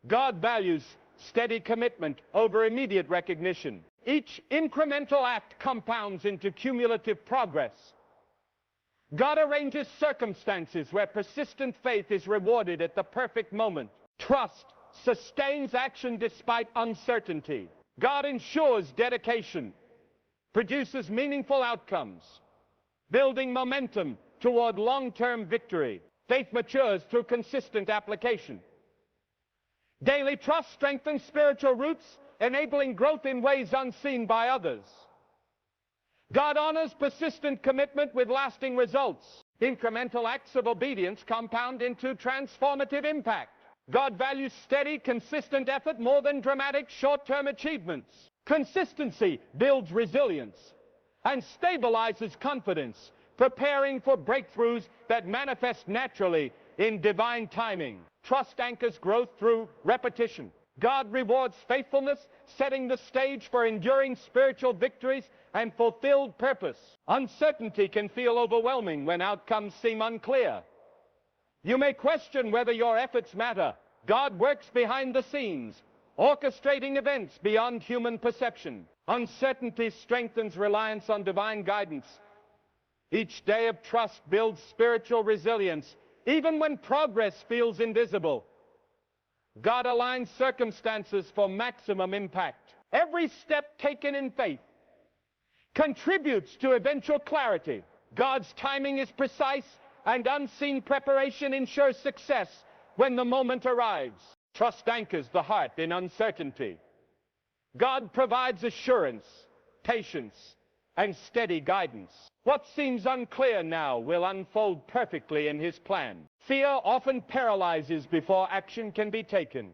Speaker 1: God values steady commitment over immediate recognition. Each incremental act compounds into cumulative progress. God arranges circumstances where persistent faith is rewarded at the perfect moment. Trust sustains action despite uncertainty. God ensures dedication, produces meaningful outcomes, building momentum toward long-term victory. Faith matures through consistent application. Daily trust strengthens spiritual roots, enabling growth in ways unseen by others. God honors persistent commitment with lasting results. Incremental acts of obedience compound into transformative impact. God values steady, consistent effort more than dramatic short-term achievements. Consistency builds resilience and stabilizes confidence, preparing for breakthroughs that manifest naturally in divine timing. Trust anchors growth through repetition. God rewards faithfulness, setting the stage for enduring spiritual victories and fulfilled purpose. Uncertainty can feel overwhelming when outcomes seem unclear. You may question whether your efforts matter. God works behind the scenes, orchestrating events beyond human perception. Uncertainty strengthens reliance on divine guidance. Each day of trust builds spiritual resilience, even when progress feels invisible. God aligns circumstances for maximum impact. Every step taken in faith contributes to eventual clarity. God's timing is precise, and unseen preparation ensures success when the moment arrives. Trust anchors the heart in uncertainty. God provides assurance, patience, and steady guidance. What seems unclear now will unfold perfectly in His plan. Fear often paralyzes before action can be taken.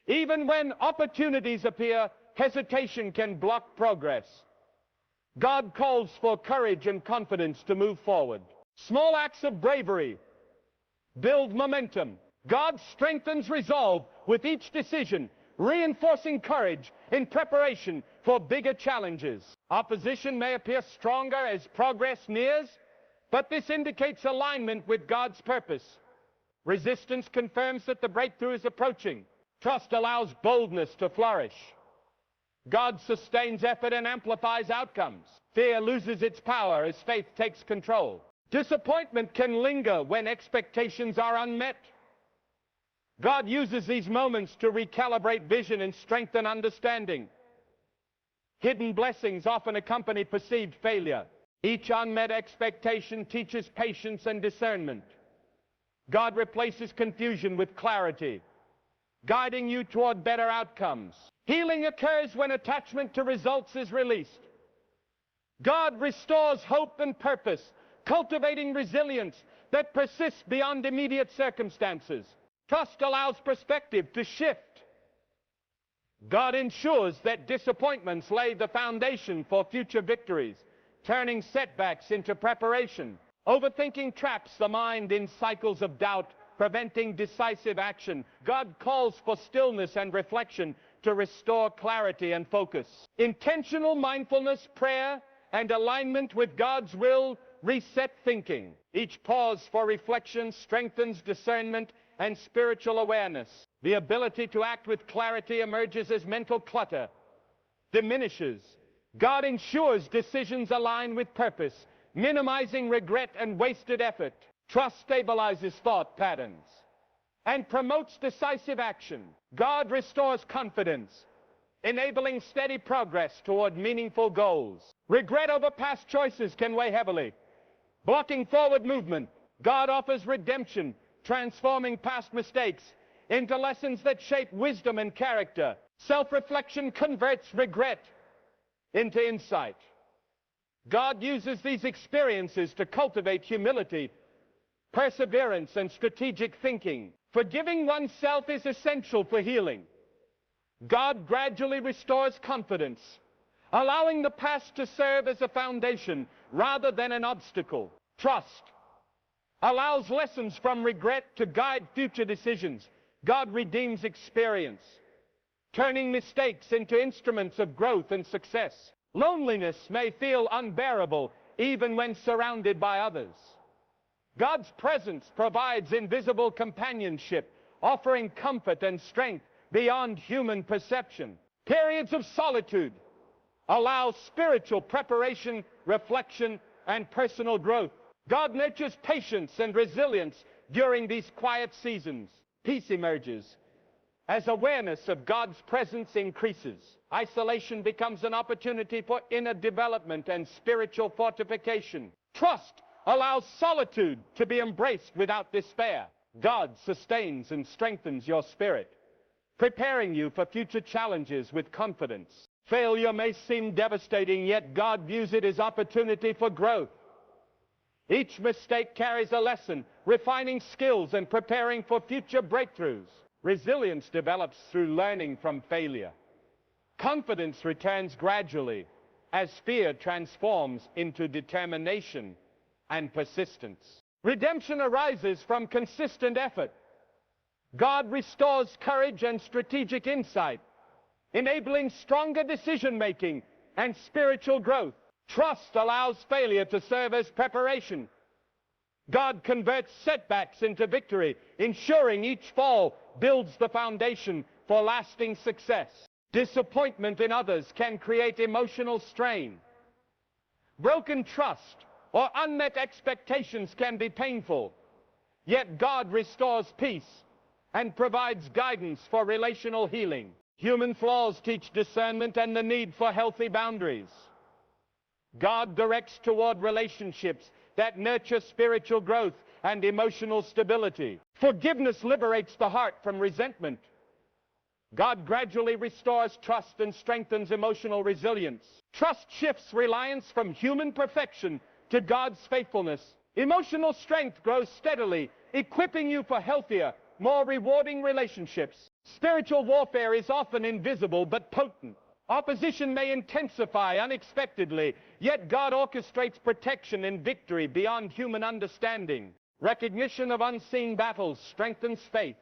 Speaker 1: Even when opportunities appear, hesitation can block progress. God calls for courage and confidence to move forward. Small acts of bravery build momentum. God strengthens resolve with each decision, reinforcing courage in preparation for bigger challenges. Opposition may appear stronger as progress nears, but this indicates alignment with God's purpose. Resistance confirms that the breakthrough is approaching. Trust allows boldness to flourish. God sustains effort and amplifies outcomes. Fear loses its power as faith takes control. Disappointment can linger when expectations are unmet. God uses these moments to recalibrate vision and strengthen understanding. Hidden blessings often accompany perceived failure. Each unmet expectation teaches patience and discernment. God replaces confusion with clarity, guiding you toward better outcomes. Healing occurs when attachment to results is released. God restores hope and purpose, cultivating resilience that persists beyond immediate circumstances. Trust allows perspective to shift. God ensures that disappointments lay the foundation for future victories, turning setbacks into preparation. Overthinking traps the mind in cycles of doubt, preventing decisive action. God calls for stillness and reflection to restore clarity and focus. Intentional mindfulness, prayer, and alignment with God's will reset thinking. Each pause for reflection strengthens discernment and spiritual awareness. The ability to act with clarity emerges as mental clutter diminishes. God ensures decisions align with purpose, minimizing regret and wasted effort. Trust stabilizes thought patterns and promotes decisive action. God restores confidence, enabling steady progress toward meaningful goals. Regret over past choices can weigh heavily, blocking forward movement. God offers redemption, transforming past mistakes into lessons that shape wisdom and character. Self-reflection converts regret into insight. God uses these experiences to cultivate humility, perseverance, and strategic thinking. Forgiving oneself is essential for healing. God gradually restores confidence, allowing the past to serve as a foundation rather than an obstacle. Trust allows lessons from regret to guide future decisions. God redeems experience, turning mistakes into instruments of growth and success. Loneliness may feel unbearable even when surrounded by others. God's presence provides invisible companionship, offering comfort and strength beyond human perception. Periods of solitude allow spiritual preparation, reflection, and personal growth. God nurtures patience and resilience during these quiet seasons. Peace emerges as awareness of God's presence increases. Isolation becomes an opportunity for inner development and spiritual fortification. Trust allows solitude to be embraced without despair. God sustains and strengthens your spirit, preparing you for future challenges with confidence. Failure may seem devastating, yet God views it as opportunity for growth. Each mistake carries a lesson, refining skills and preparing for future breakthroughs. Resilience develops through learning from failure. Confidence returns gradually as fear transforms into determination and persistence. Redemption arises from consistent effort. God restores courage and strategic insight, enabling stronger decision-making and spiritual growth. Trust allows failure to serve as preparation. God converts setbacks into victory, ensuring each fall builds the foundation for lasting success. Disappointment in others can create emotional strain. Broken trust or unmet expectations can be painful, yet God restores peace and provides guidance for relational healing. Human flaws teach discernment and the need for healthy boundaries. God directs toward relationships that nurture spiritual growth and emotional stability. Forgiveness liberates the heart from resentment. God gradually restores trust and strengthens emotional resilience. Trust shifts reliance from human perfection to God's faithfulness. Emotional strength grows steadily, equipping you for healthier, more rewarding relationships. Spiritual warfare is often invisible but potent. Opposition may intensify unexpectedly, yet God orchestrates protection and victory beyond human understanding. Recognition of unseen battles strengthens faith.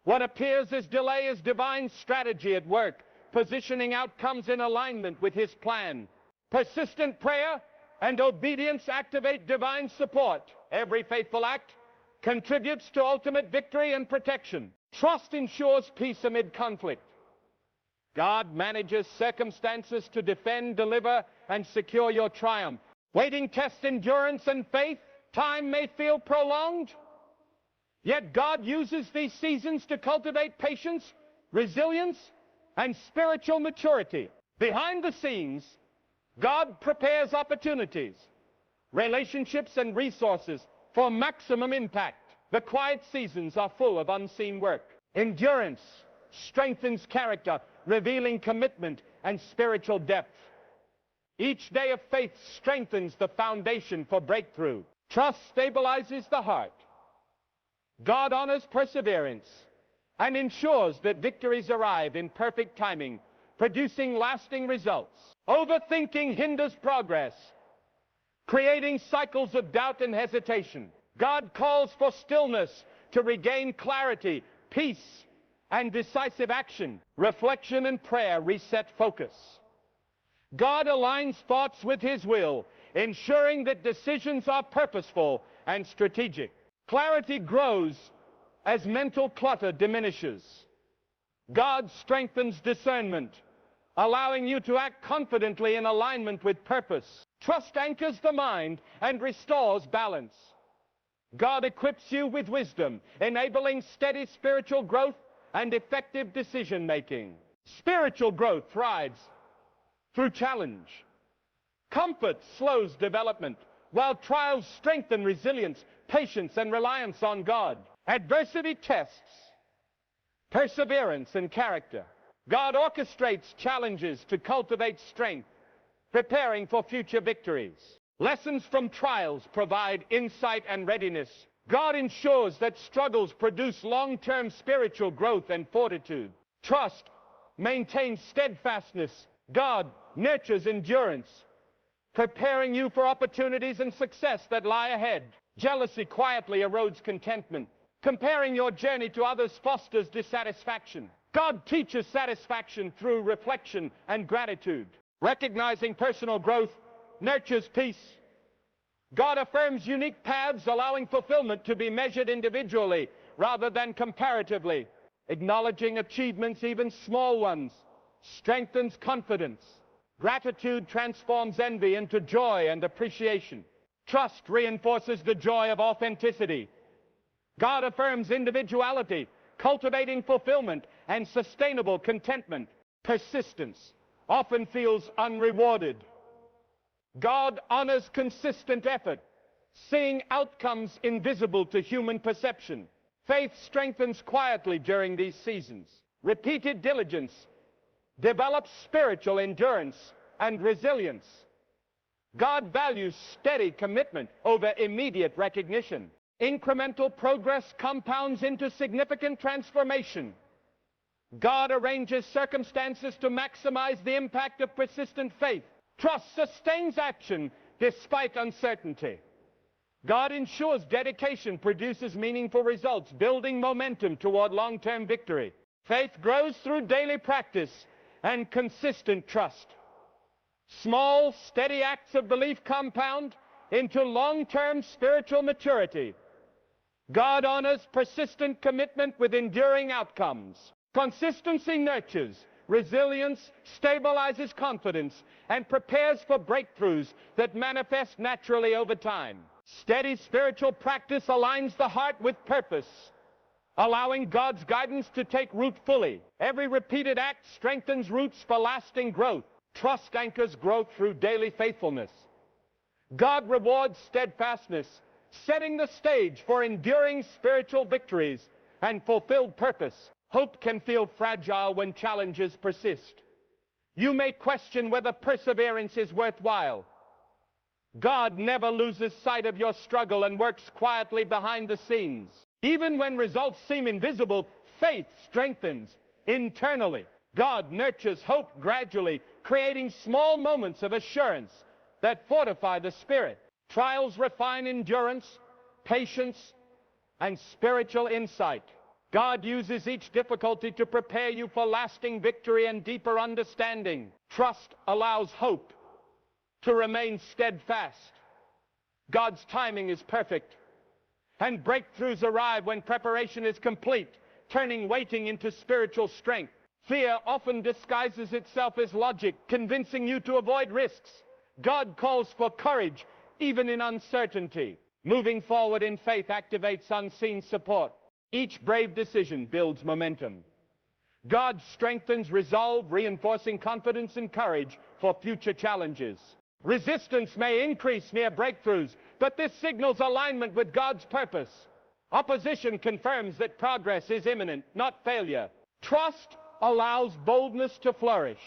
Speaker 1: What appears as delay is divine strategy at work, positioning outcomes in alignment with His plan. Persistent prayer and obedience activate divine support. Every faithful act contributes to ultimate victory and protection. Trust ensures peace amid conflict. God manages circumstances to defend, deliver, and secure your triumph. Waiting tests endurance and faith. Time may feel prolonged, yet God uses these seasons to cultivate patience, resilience, and spiritual maturity. Behind the scenes, God prepares opportunities, relationships, and resources for maximum impact. The quiet seasons are full of unseen work. Endurance strengthens character, revealing commitment and spiritual depth. Each day of faith strengthens the foundation for breakthrough. Trust stabilizes the heart. God honors perseverance and ensures that victories arrive in perfect timing, producing lasting results. Overthinking hinders progress, creating cycles of doubt and hesitation. God calls for stillness to regain clarity, peace, and decisive action. Reflection and prayer reset focus. God aligns thoughts with His will, ensuring that decisions are purposeful and strategic. Clarity grows as mental clutter diminishes. God strengthens discernment, allowing you to act confidently in alignment with purpose. Trust anchors the mind and restores balance. God equips you with wisdom, enabling steady spiritual growth and effective decision-making. Spiritual growth thrives through challenge. Comfort slows development, while trials strengthen resilience, patience, and reliance on God. Adversity tests perseverance and character. God orchestrates challenges to cultivate strength, preparing for future victories. Lessons from trials provide insight and readiness. God ensures that struggles produce long-term spiritual growth and fortitude. Trust maintains steadfastness. God nurtures endurance, preparing you for opportunities and success that lie ahead. Jealousy quietly erodes contentment. Comparing your journey to others fosters dissatisfaction. God teaches satisfaction through reflection and gratitude. Recognizing personal growth nurtures peace. God affirms unique paths, allowing fulfillment to be measured individually rather than comparatively. Acknowledging achievements, even small ones, strengthens confidence. Gratitude transforms envy into joy and appreciation. Trust reinforces the joy of authenticity. God affirms individuality, cultivating fulfillment and sustainable contentment. Persistence often feels unrewarded. God honors consistent effort, seeing outcomes invisible to human perception. Faith strengthens quietly during these seasons. Repeated diligence develops spiritual endurance and resilience. God values steady commitment over immediate recognition. Incremental progress compounds into significant transformation. God arranges circumstances to maximize the impact of persistent faith. Trust sustains action despite uncertainty. God ensures dedication produces meaningful results, building momentum toward long-term victory. Faith grows through daily practice and consistent trust. Small, steady acts of belief compound into long-term spiritual maturity. God honors persistent commitment with enduring outcomes. Consistency nurtures, resilience stabilizes confidence, and prepares for breakthroughs that manifest naturally over time. Steady spiritual practice aligns the heart with purpose, allowing God's guidance to take root fully. Every repeated act strengthens roots for lasting growth. Trust anchors growth through daily faithfulness. God rewards steadfastness, setting the stage for enduring spiritual victories and fulfilled purpose. Hope can feel fragile when challenges persist. You may question whether perseverance is worthwhile. God never loses sight of your struggle and works quietly behind the scenes. Even when results seem invisible, faith strengthens internally. God nurtures hope gradually, creating small moments of assurance that fortify the spirit. Trials refine endurance, patience, and spiritual insight. God uses each difficulty to prepare you for lasting victory and deeper understanding. Trust allows hope to remain steadfast. God's timing is perfect, and breakthroughs arrive when preparation is complete, turning waiting into spiritual strength. Fear often disguises itself as logic, convincing you to avoid risks. God calls for courage, even in uncertainty. Moving forward in faith activates unseen support. Each brave decision builds momentum. God strengthens resolve, reinforcing confidence and courage for future challenges. Resistance may increase near breakthroughs, but this signals alignment with God's purpose. Opposition confirms that progress is imminent, not failure. Trust allows boldness to flourish.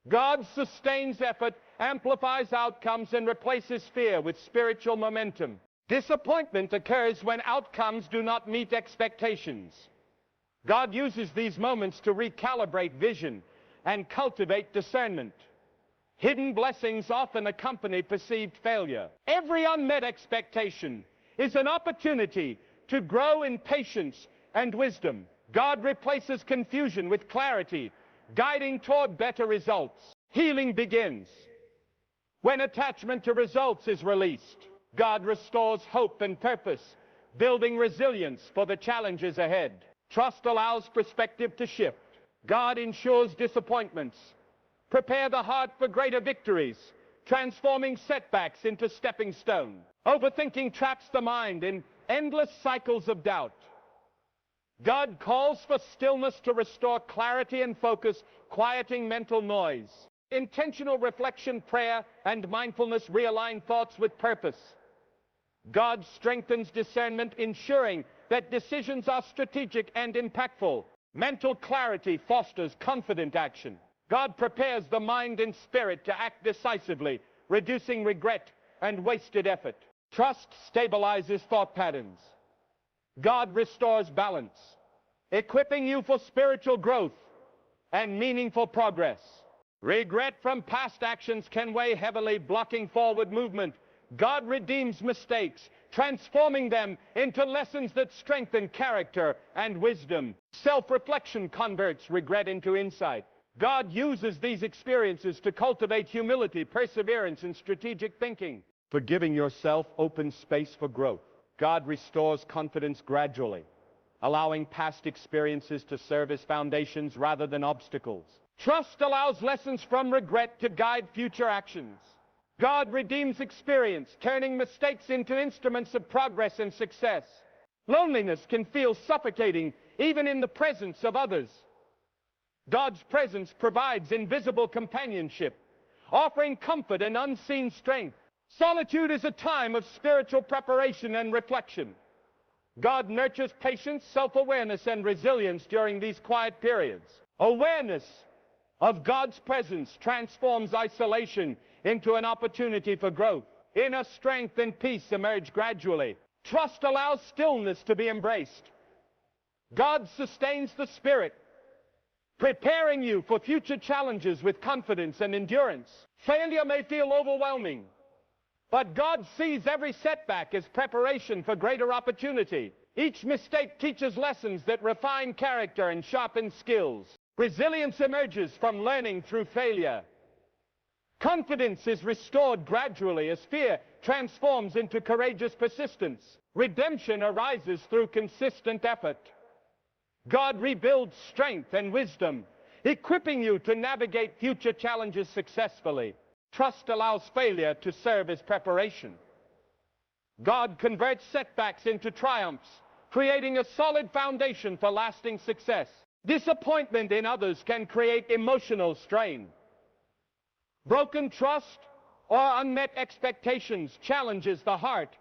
Speaker 1: God sustains effort, amplifies outcomes, and replaces fear with spiritual momentum. Disappointment occurs when outcomes do not meet expectations. God uses these moments to recalibrate vision and cultivate discernment. Hidden blessings often accompany perceived failure. Every unmet expectation is an opportunity to grow in patience and wisdom. God replaces confusion with clarity, guiding toward better results. Healing begins when attachment to results is released. God restores hope and purpose, building resilience for the challenges ahead. Trust allows perspective to shift. God ensures disappointments prepare the heart for greater victories, transforming setbacks into stepping stones. Overthinking traps the mind in endless cycles of doubt. God calls for stillness to restore clarity and focus, quieting mental noise. Intentional reflection, prayer, and mindfulness realign thoughts with purpose. God strengthens discernment, ensuring that decisions are strategic and impactful. Mental clarity fosters confident action. God prepares the mind and spirit to act decisively, reducing regret and wasted effort. Trust stabilizes thought patterns. God restores balance, equipping you for spiritual growth and meaningful progress. Regret from past actions can weigh heavily, blocking forward movement. God redeems mistakes, transforming them into lessons that strengthen character and wisdom. Self-reflection converts regret into insight. God uses these experiences to cultivate humility, perseverance, and strategic thinking. Forgiving yourself opens space for growth. God restores confidence gradually, allowing past experiences to serve as foundations rather than obstacles. Trust allows lessons from regret to guide future actions. God redeems experience, turning mistakes into instruments of progress and success. Loneliness can feel suffocating even in the presence of others. God's presence provides invisible companionship, offering comfort and unseen strength. Solitude is a time of spiritual preparation and reflection. God nurtures patience, self-awareness, and resilience during these quiet periods. Awareness of God's presence transforms isolation into an opportunity for growth. Inner strength and peace emerge gradually. Trust allows stillness to be embraced. God sustains the spirit, preparing you for future challenges with confidence and endurance. Failure may feel overwhelming, but God sees every setback as preparation for greater opportunity. Each mistake teaches lessons that refine character and sharpen skills. Resilience emerges from learning through failure. Confidence is restored gradually as fear transforms into courageous persistence. Redemption arises through consistent effort. God rebuilds strength and wisdom, equipping you to navigate future challenges successfully. Trust allows failure to serve as preparation. God converts setbacks into triumphs, creating a solid foundation for lasting success. Disappointment in others can create emotional strain. Broken trust or unmet expectations challenges the heart.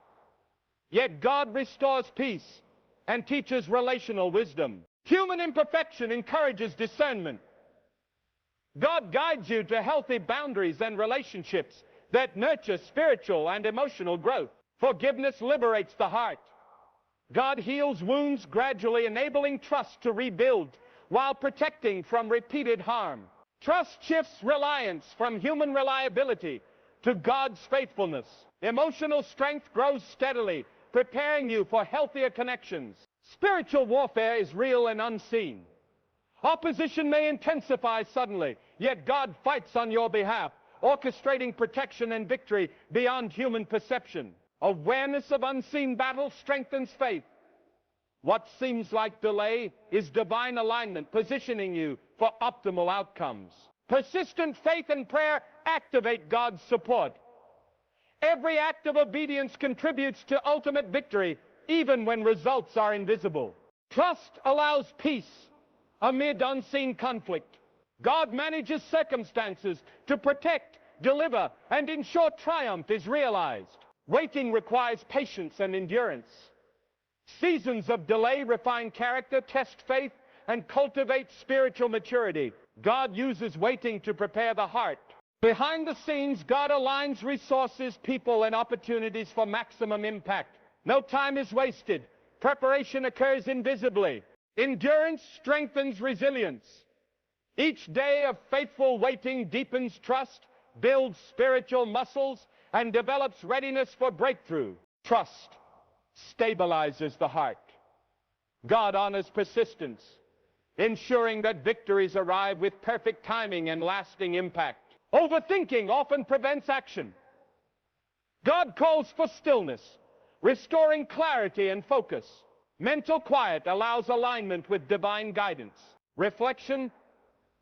Speaker 1: Yet God restores peace and teaches relational wisdom. Human imperfection encourages discernment. God guides you to healthy boundaries and relationships that nurture spiritual and emotional growth. Forgiveness liberates the heart. God heals wounds gradually, enabling trust to rebuild while protecting from repeated harm. Trust shifts reliance from human reliability to God's faithfulness. Emotional strength grows steadily, preparing you for healthier connections. Spiritual warfare is real and unseen. Opposition may intensify suddenly, yet God fights on your behalf, orchestrating protection and victory beyond human perception. Awareness of unseen battle strengthens faith. What seems like delay is divine alignment, positioning you for optimal outcomes. Persistent faith and prayer activate God's support. Every act of obedience contributes to ultimate victory, even when results are invisible. Trust allows peace amid unseen conflict. God manages circumstances to protect, deliver, and ensure triumph is realized. Waiting requires patience and endurance. Seasons of delay refine character, test faith, and cultivate spiritual maturity. God uses waiting to prepare the heart. Behind the scenes, God aligns resources, people, and opportunities for maximum impact. No time is wasted. Preparation occurs invisibly. Endurance strengthens resilience. Each day of faithful waiting deepens trust, builds spiritual muscles, and develops readiness for breakthrough. Trust stabilizes the heart. God honors persistence, ensuring that victories arrive with perfect timing and lasting impact. Overthinking often prevents action. God calls for stillness, restoring clarity and focus. Mental quiet allows alignment with divine guidance. Reflection,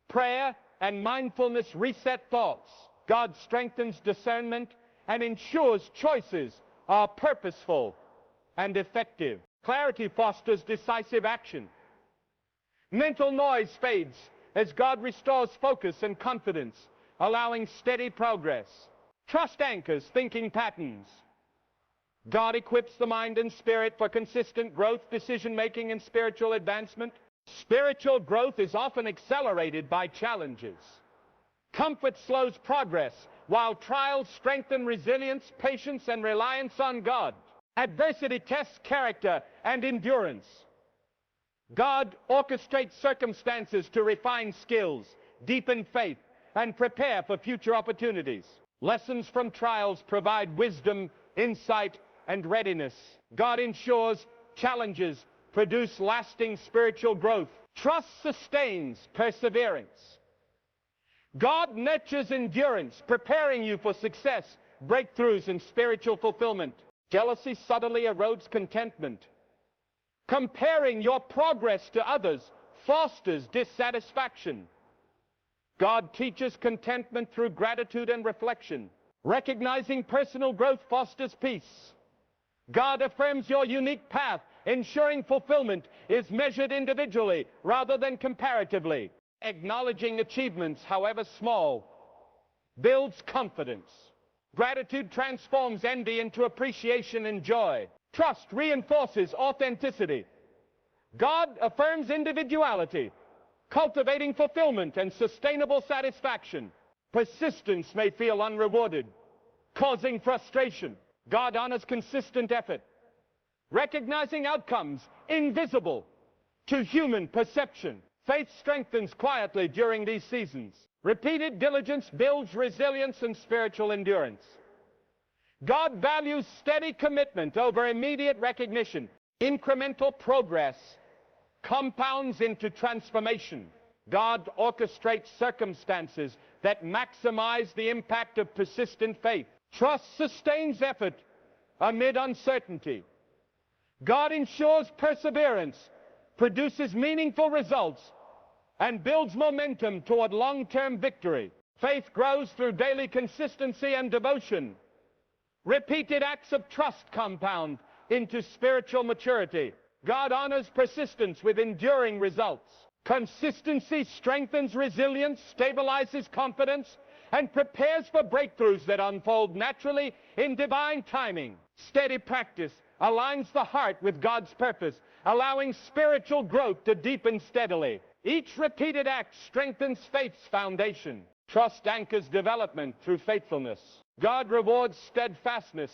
Speaker 1: prayer, and mindfulness reset thoughts. God strengthens discernment and ensures choices are purposeful and effective. Clarity fosters decisive action. Mental noise fades as God restores focus and confidence, allowing steady progress. Trust anchors thinking patterns. God equips the mind and spirit for consistent growth, decision-making, and spiritual advancement. Spiritual growth is often accelerated by challenges. Comfort slows progress, while trials strengthen resilience, patience, and reliance on God. Adversity tests character and endurance. God orchestrates circumstances to refine skills, deepen faith, and prepare for future opportunities. Lessons from trials provide wisdom, insight, and readiness. God ensures challenges produce lasting spiritual growth. Trust sustains perseverance. God nurtures endurance, preparing you for success, breakthroughs, and spiritual fulfillment. Jealousy subtly erodes contentment. Comparing your progress to others fosters dissatisfaction. God teaches contentment through gratitude and reflection. Recognizing personal growth fosters peace. God affirms your unique path, ensuring fulfillment is measured individually rather than comparatively. Acknowledging achievements, however small, builds confidence. Gratitude transforms envy into appreciation and joy. Trust reinforces authenticity. God affirms individuality, cultivating fulfillment and sustainable satisfaction. Persistence may feel unrewarded, causing frustration. God honors consistent effort, recognizing outcomes invisible to human perception. Faith strengthens quietly during these seasons. Repeated diligence builds resilience and spiritual endurance. God values steady commitment over immediate recognition. Incremental progress compounds into transformation. God orchestrates circumstances that maximize the impact of persistent faith. Trust sustains effort amid uncertainty. God ensures perseverance, produces meaningful results, and builds momentum toward long-term victory. Faith grows through daily consistency and devotion. Repeated acts of trust compound into spiritual maturity. God honors persistence with enduring results. Consistency strengthens resilience, stabilizes confidence, and prepares for breakthroughs that unfold naturally in divine timing. Steady practice aligns the heart with God's purpose, allowing spiritual growth to deepen steadily. Each repeated act strengthens faith's foundation. Trust anchors development through faithfulness. God rewards steadfastness,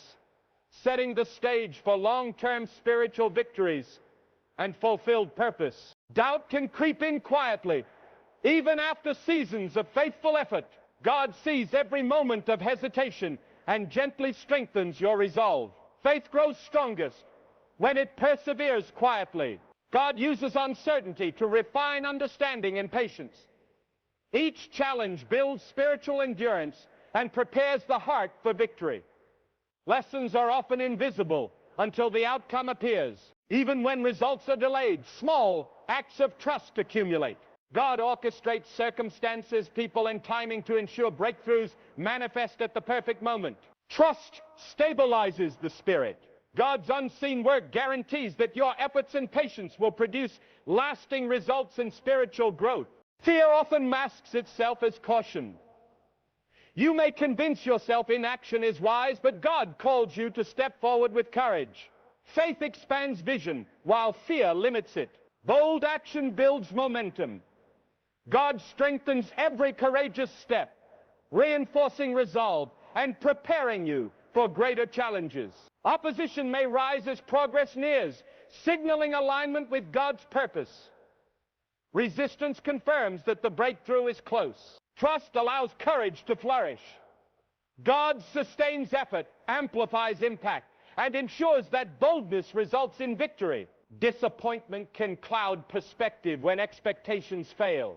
Speaker 1: setting the stage for long-term spiritual victories and fulfilled purpose. Doubt can creep in quietly, even after seasons of faithful effort. God sees every moment of hesitation and gently strengthens your resolve. Faith grows strongest when it perseveres quietly. God uses uncertainty to refine understanding and patience. Each challenge builds spiritual endurance and prepares the heart for victory. Lessons are often invisible until the outcome appears. Even when results are delayed, small acts of trust accumulate. God orchestrates circumstances, people, and timing to ensure breakthroughs manifest at the perfect moment. Trust stabilizes the spirit. God's unseen work guarantees that your efforts and patience will produce lasting results in spiritual growth. Fear often masks itself as caution. You may convince yourself inaction is wise, but God calls you to step forward with courage. Faith expands vision, while fear limits it. Bold action builds momentum. God strengthens every courageous step, reinforcing resolve and preparing you for greater challenges. Opposition may rise as progress nears, signaling alignment with God's purpose. Resistance confirms that the breakthrough is close. Trust allows courage to flourish. God sustains effort, amplifies impact, and ensures that boldness results in victory. Disappointment can cloud perspective when expectations fail.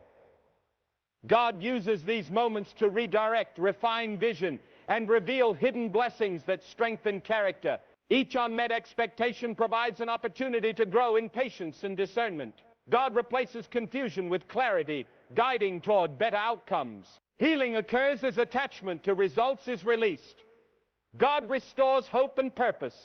Speaker 1: God uses these moments to redirect, refine vision, and reveal hidden blessings that strengthen character. Each unmet expectation provides an opportunity to grow in patience and discernment. God replaces confusion with clarity, guiding toward better outcomes. Healing occurs as attachment to results is released. God restores hope and purpose,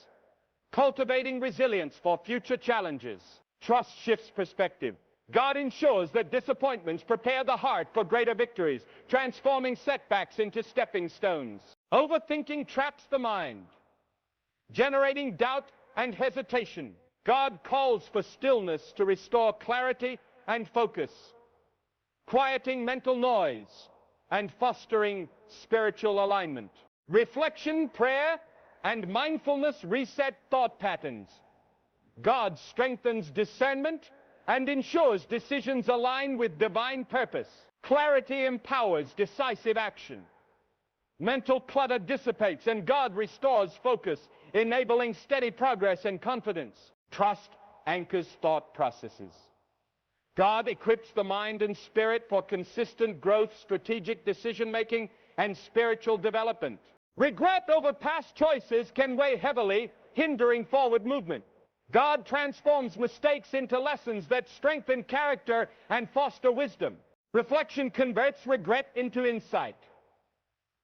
Speaker 1: cultivating resilience for future challenges. Trust shifts perspective. God ensures that disappointments prepare the heart for greater victories, transforming setbacks into stepping stones. Overthinking traps the mind, generating doubt and hesitation. God calls for stillness to restore clarity and focus, quieting mental noise and fostering spiritual alignment. Reflection, prayer, and mindfulness reset thought patterns. God strengthens discernment and ensures decisions align with divine purpose. Clarity empowers decisive action. Mental clutter dissipates and God restores focus, enabling steady progress and confidence. Trust anchors thought processes. God equips the mind and spirit for consistent growth, strategic decision-making, and spiritual development. Regret over past choices can weigh heavily, hindering forward movement. God transforms mistakes into lessons that strengthen character and foster wisdom. Reflection converts regret into insight.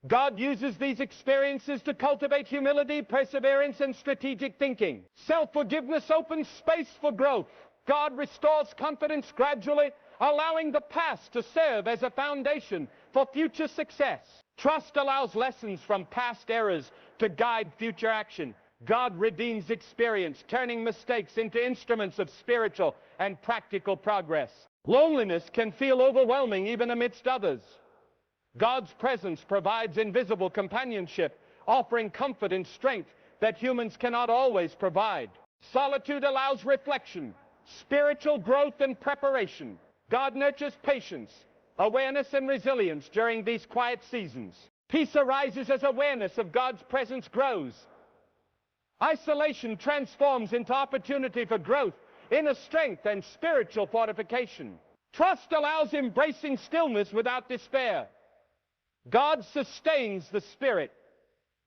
Speaker 1: God uses these experiences to cultivate humility, perseverance, and strategic thinking. Self-forgiveness opens space for growth. God restores confidence gradually, allowing the past to serve as a foundation for future success. Trust allows lessons from past errors to guide future action. God redeems experience, turning mistakes into instruments of spiritual and practical progress. Loneliness can feel overwhelming even amidst others. God's presence provides invisible companionship, offering comfort and strength that humans cannot always provide. Solitude allows reflection, spiritual growth, and preparation. God nurtures patience, awareness, and resilience during these quiet seasons. Peace arises as awareness of God's presence grows. Isolation transforms into opportunity for growth, inner strength, and spiritual fortification. Trust allows embracing stillness without despair. God sustains the spirit,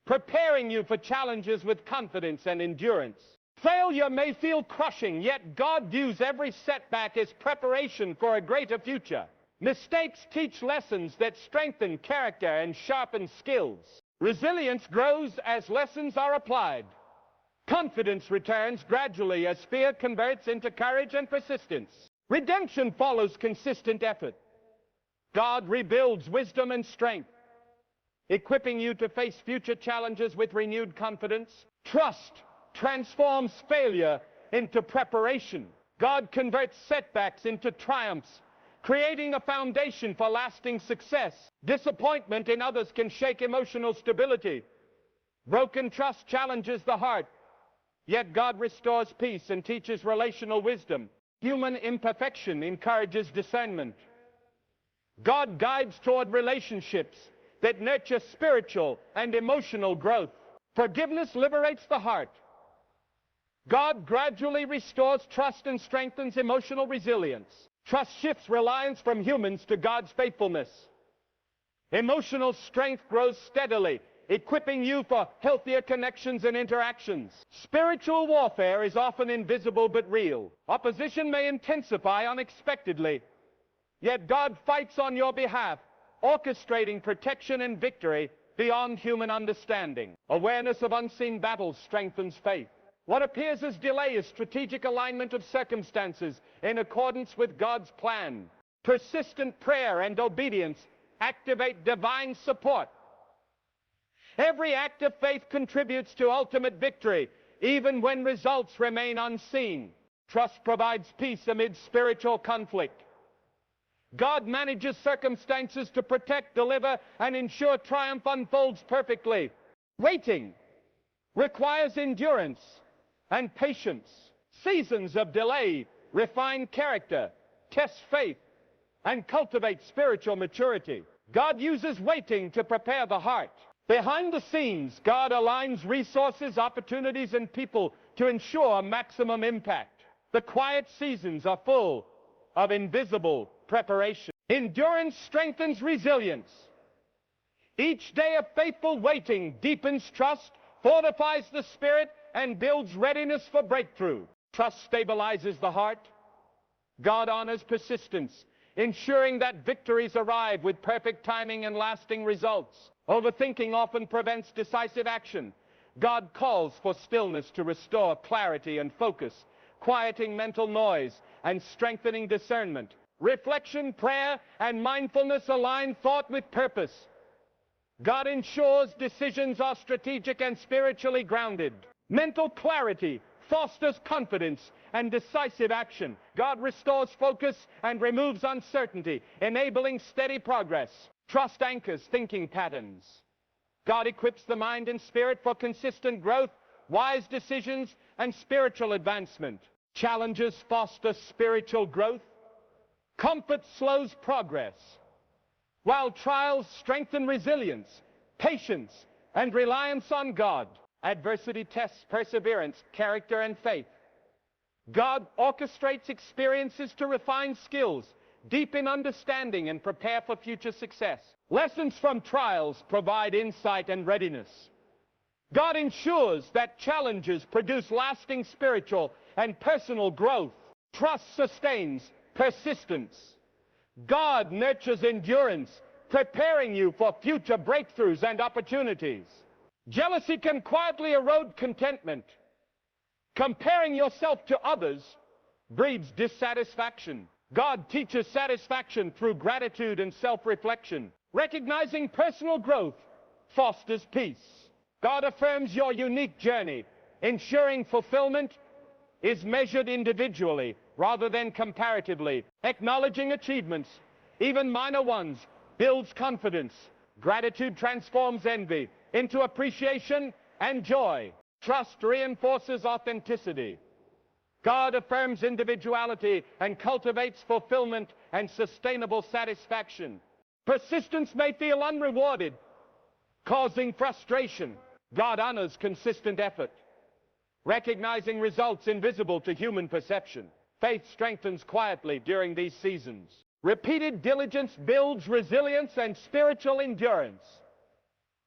Speaker 1: preparing you for challenges with confidence and endurance. Failure may feel crushing, yet God views every setback as preparation for a greater future. Mistakes teach lessons that strengthen character and sharpen skills. Resilience grows as lessons are applied. Confidence returns gradually as fear converts into courage and persistence. Redemption follows consistent effort. God rebuilds wisdom and strength, equipping you to face future challenges with renewed confidence. Trust transforms failure into preparation. God converts setbacks into triumphs, creating a foundation for lasting success. Disappointment in others can shake emotional stability. Broken trust challenges the heart, yet God restores peace and teaches relational wisdom. Human imperfection encourages discernment. God guides toward relationships that nurture spiritual and emotional growth. Forgiveness liberates the heart. God gradually restores trust and strengthens emotional resilience. Trust shifts reliance from humans to God's faithfulness. Emotional strength grows steadily, equipping you for healthier connections and interactions. Spiritual warfare is often invisible but real. Opposition may intensify unexpectedly, yet God fights on your behalf, orchestrating protection and victory beyond human understanding. Awareness of unseen battles strengthens faith. What appears as delay is strategic alignment of circumstances in accordance with God's plan. Persistent prayer and obedience activate divine support. Every act of faith contributes to ultimate victory, even when results remain unseen. Trust provides peace amid spiritual conflict. God manages circumstances to protect, deliver, and ensure triumph unfolds perfectly. Waiting requires endurance and patience. Seasons of delay refine character, test faith, and cultivate spiritual maturity. God uses waiting to prepare the heart. Behind the scenes, God aligns resources, opportunities, and people to ensure maximum impact. The quiet seasons are full of invisible preparation. Endurance strengthens resilience. Each day of faithful waiting deepens trust, fortifies the spirit, and builds readiness for breakthrough. Trust stabilizes the heart. God honors persistence, ensuring that victories arrive with perfect timing and lasting results. Overthinking often prevents decisive action. God calls for stillness to restore clarity and focus, quieting mental noise and strengthening discernment. Reflection, prayer, and mindfulness align thought with purpose. God ensures decisions are strategic and spiritually grounded. Mental clarity fosters confidence and decisive action. God restores focus and removes uncertainty, enabling steady progress. Trust anchors thinking patterns. God equips the mind and spirit for consistent growth, wise decisions, and spiritual advancement. Challenges foster spiritual growth. Comfort slows progress, while trials strengthen resilience, patience, and reliance on God. Adversity tests perseverance, character, and faith. God orchestrates experiences to refine skills, deepen understanding, and prepare for future success. Lessons from trials provide insight and readiness. God ensures that challenges produce lasting spiritual and personal growth. Trust sustains persistence. God nurtures endurance, preparing you for future breakthroughs and opportunities. Jealousy can quietly erode contentment. Comparing yourself to others breeds dissatisfaction. God teaches satisfaction through gratitude and self-reflection. Recognizing personal growth fosters peace. God affirms your unique journey, ensuring fulfillment is measured individually rather than comparatively. Acknowledging achievements, even minor ones, builds confidence. Gratitude transforms envy into appreciation and joy. Trust reinforces authenticity. God affirms individuality and cultivates fulfillment and sustainable satisfaction. Persistence may feel unrewarded, causing frustration. God honors consistent effort, recognizing results invisible to human perception. Faith strengthens quietly during these seasons. Repeated diligence builds resilience and spiritual endurance.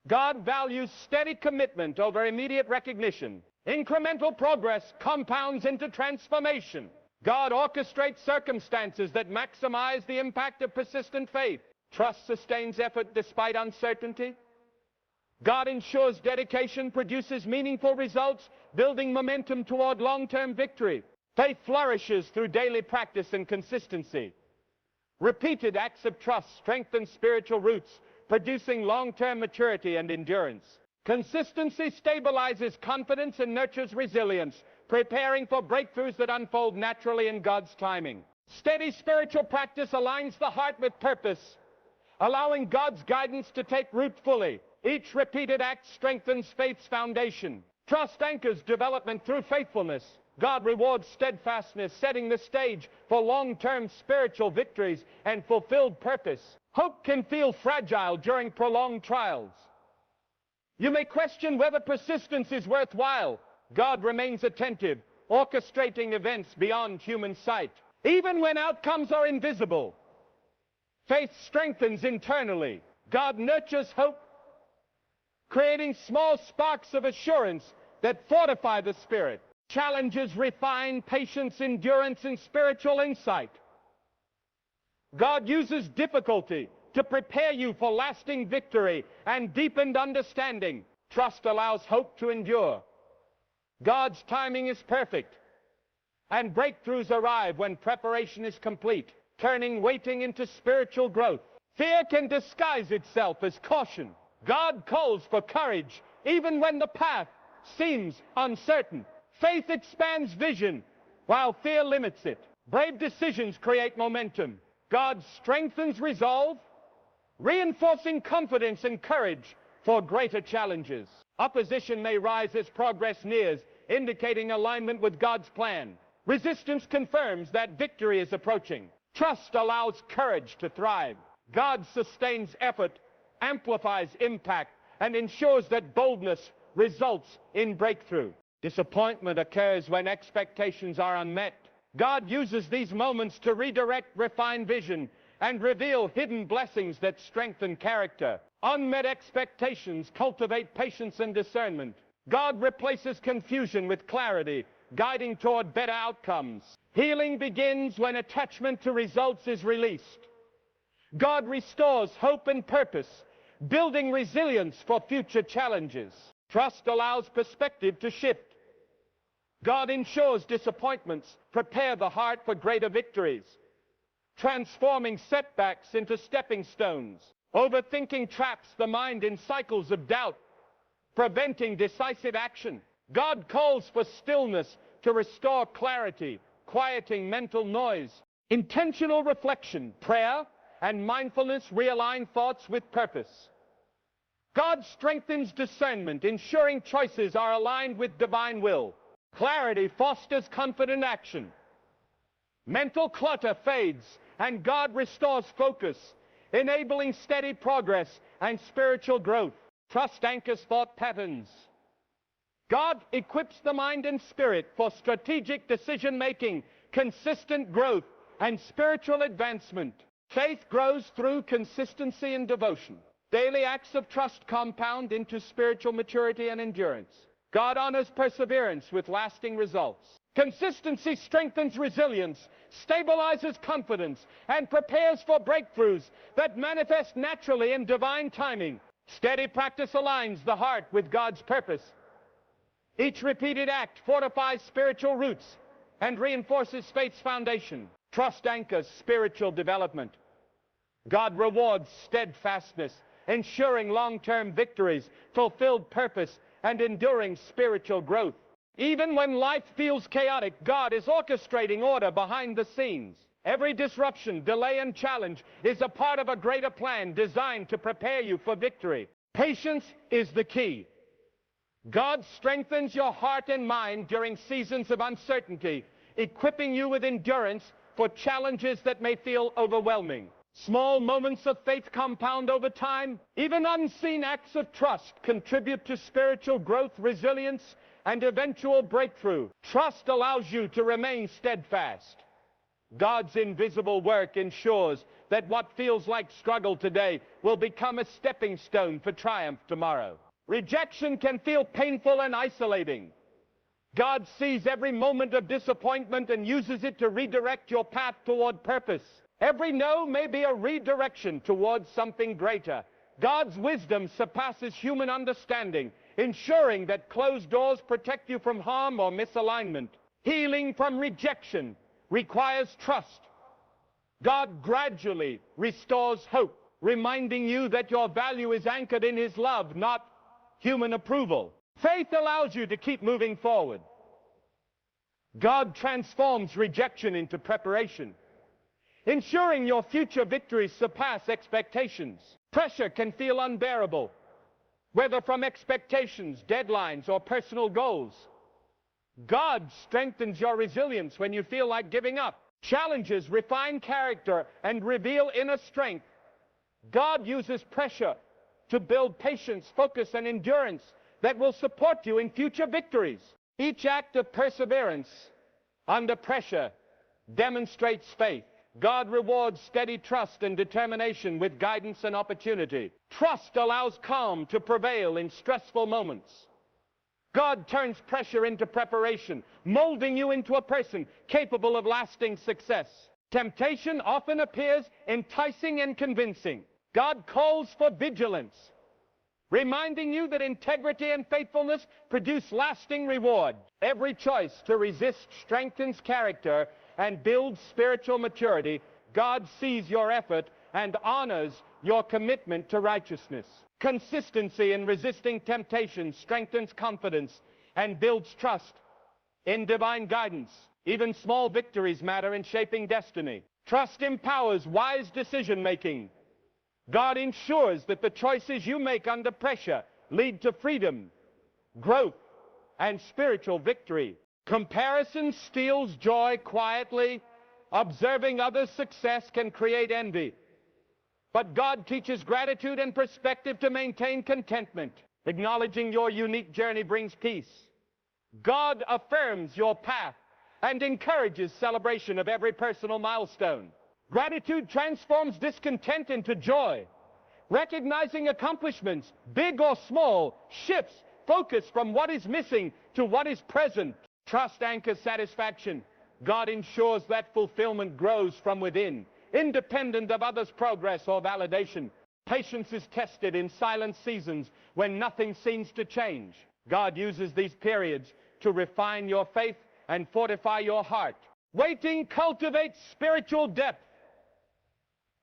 Speaker 1: God values steady commitment over immediate recognition. Incremental progress compounds into transformation. God orchestrates circumstances that maximize the impact of persistent faith. Trust sustains effort despite uncertainty. God ensures dedication produces meaningful results, building momentum toward long-term victory. Faith flourishes through daily practice and consistency. Repeated acts of trust strengthen spiritual roots, producing long-term maturity and endurance. Consistency stabilizes confidence and nurtures resilience, preparing for breakthroughs that unfold naturally in God's timing. Steady spiritual practice aligns the heart with purpose, allowing God's guidance to take root fully. Each repeated act strengthens faith's foundation. Trust anchors development through faithfulness. God rewards steadfastness, setting the stage for long-term spiritual victories and fulfilled purpose. Hope can feel fragile during prolonged trials. You may question whether persistence is worthwhile. God remains attentive, orchestrating events beyond human sight. Even when outcomes are invisible, faith strengthens internally. God nurtures hope, creating small sparks of assurance that fortify the spirit. Challenges refine patience, endurance, and spiritual insight. God uses difficulty to prepare you for lasting victory and deepened understanding. Trust allows hope to endure. God's timing is perfect, and breakthroughs arrive when preparation is complete, turning waiting into spiritual growth. Fear can disguise itself as caution. God calls for courage even when the path seems uncertain. Faith expands vision while fear limits it. Brave decisions create momentum. God strengthens resolve, reinforcing confidence and courage for greater challenges. Opposition may rise as progress nears, indicating alignment with God's plan. Resistance confirms that victory is approaching. Trust allows courage to thrive. God sustains effort, amplifies impact, and ensures that boldness results in breakthrough. Disappointment occurs when expectations are unmet. God uses these moments to redirect, refine vision, and reveal hidden blessings that strengthen character. Unmet expectations cultivate patience and discernment. God replaces confusion with clarity, guiding toward better outcomes. Healing begins when attachment to results is released. God restores hope and purpose, building resilience for future challenges. Trust allows perspective to shift. God ensures disappointments prepare the heart for greater victories, transforming setbacks into stepping stones. Overthinking traps the mind in cycles of doubt, preventing decisive action. God calls for stillness to restore clarity, quieting mental noise. Intentional reflection, prayer, and mindfulness realign thoughts with purpose. God strengthens discernment, ensuring choices are aligned with divine will. Clarity fosters confident action. Mental clutter fades, and God restores focus, enabling steady progress and spiritual growth. Trust anchors thought patterns. God equips the mind and spirit for strategic decision-making, consistent growth, and spiritual advancement. Faith grows through consistency and devotion. Daily acts of trust compound into spiritual maturity and endurance. God honors perseverance with lasting results. Consistency strengthens resilience, stabilizes confidence, and prepares for breakthroughs that manifest naturally in divine timing. Steady practice aligns the heart with God's purpose. Each repeated act fortifies spiritual roots and reinforces faith's foundation. Trust anchors spiritual development, God rewards steadfastness, ensuring long-term victories, fulfilled purpose, and enduring spiritual growth. Even when life feels chaotic, God is orchestrating order behind the scenes. Every disruption, delay, and challenge is a part of a greater plan designed to prepare you for victory. Patience is the key. God strengthens your heart and mind during seasons of uncertainty, equipping you with endurance for challenges that may feel overwhelming. Small moments of faith compound over time. Even unseen acts of trust contribute to spiritual growth, resilience, and eventual breakthrough. Trust allows you to remain steadfast. God's invisible work ensures that what feels like struggle today will become a stepping stone for triumph tomorrow. Rejection can feel painful and isolating. God sees every moment of disappointment and uses it to redirect your path toward purpose. Every no may be a redirection towards something greater. God's wisdom surpasses human understanding, ensuring that closed doors protect you from harm or misalignment. Healing from rejection requires trust. God gradually restores hope, reminding you that your value is anchored in His love, not human approval. Faith allows you to keep moving forward. God transforms rejection into preparation, ensuring your future victories surpass expectations. Pressure can feel unbearable, whether from expectations, deadlines, or personal goals. God strengthens your resilience when you feel like giving up. Challenges refine character and reveal inner strength. God uses pressure to build patience, focus, and endurance that will support you in future victories. Each act of perseverance under pressure demonstrates faith. God rewards steady trust and determination with guidance and opportunity. Trust allows calm to prevail in stressful moments. God turns pressure into preparation, molding you into a person capable of lasting success. Temptation often appears enticing and convincing. God calls for vigilance, reminding you that integrity and faithfulness produce lasting reward. Every choice to resist strengthens character and builds spiritual maturity. God sees your effort and honors your commitment to righteousness. Consistency in resisting temptation strengthens confidence and builds trust in divine guidance. Even small victories matter in shaping destiny. Trust empowers wise decision-making. God ensures that the choices you make under pressure lead to freedom, growth, and spiritual victory. Comparison steals joy quietly. Observing others' success can create envy. But God teaches gratitude and perspective to maintain contentment. Acknowledging your unique journey brings peace. God affirms your path and encourages celebration of every personal milestone. Gratitude transforms discontent into joy. Recognizing accomplishments, big or small, shifts focus from what is missing to what is present. Trust anchors satisfaction. God ensures that fulfillment grows from within, independent of others' progress or validation. Patience is tested in silent seasons when nothing seems to change. God uses these periods to refine your faith and fortify your heart. Waiting cultivates spiritual depth.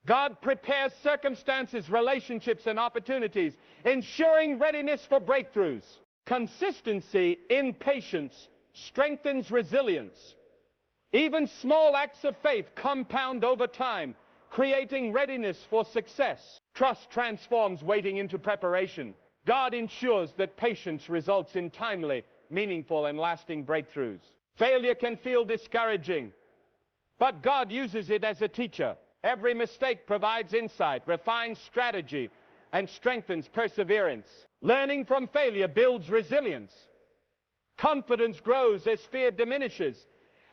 Speaker 1: God prepares circumstances, relationships, and opportunities, ensuring readiness for breakthroughs. Consistency in patience strengthens resilience. Even small acts of faith compound over time, creating readiness for success. Trust transforms waiting into preparation. God ensures that patience results in timely, meaningful, and lasting breakthroughs. Failure can feel discouraging, but God uses it as a teacher. Every mistake provides insight, refines strategy, and strengthens perseverance. Learning from failure builds resilience. Confidence grows as fear diminishes,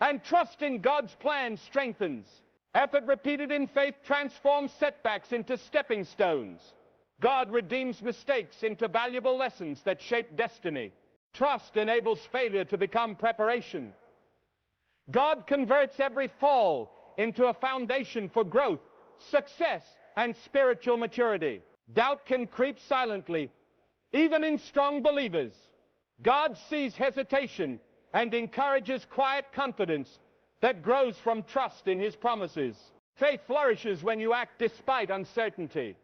Speaker 1: and trust in God's plan strengthens. Effort repeated in faith transforms setbacks into stepping stones. God redeems mistakes into valuable lessons that shape destiny. Trust enables failure to become preparation. God converts every fall into a foundation for growth, success, and spiritual maturity. Doubt can creep silently, even in strong believers. God sees hesitation and encourages quiet confidence that grows from trust in His promises. Faith flourishes when you act despite uncertainty.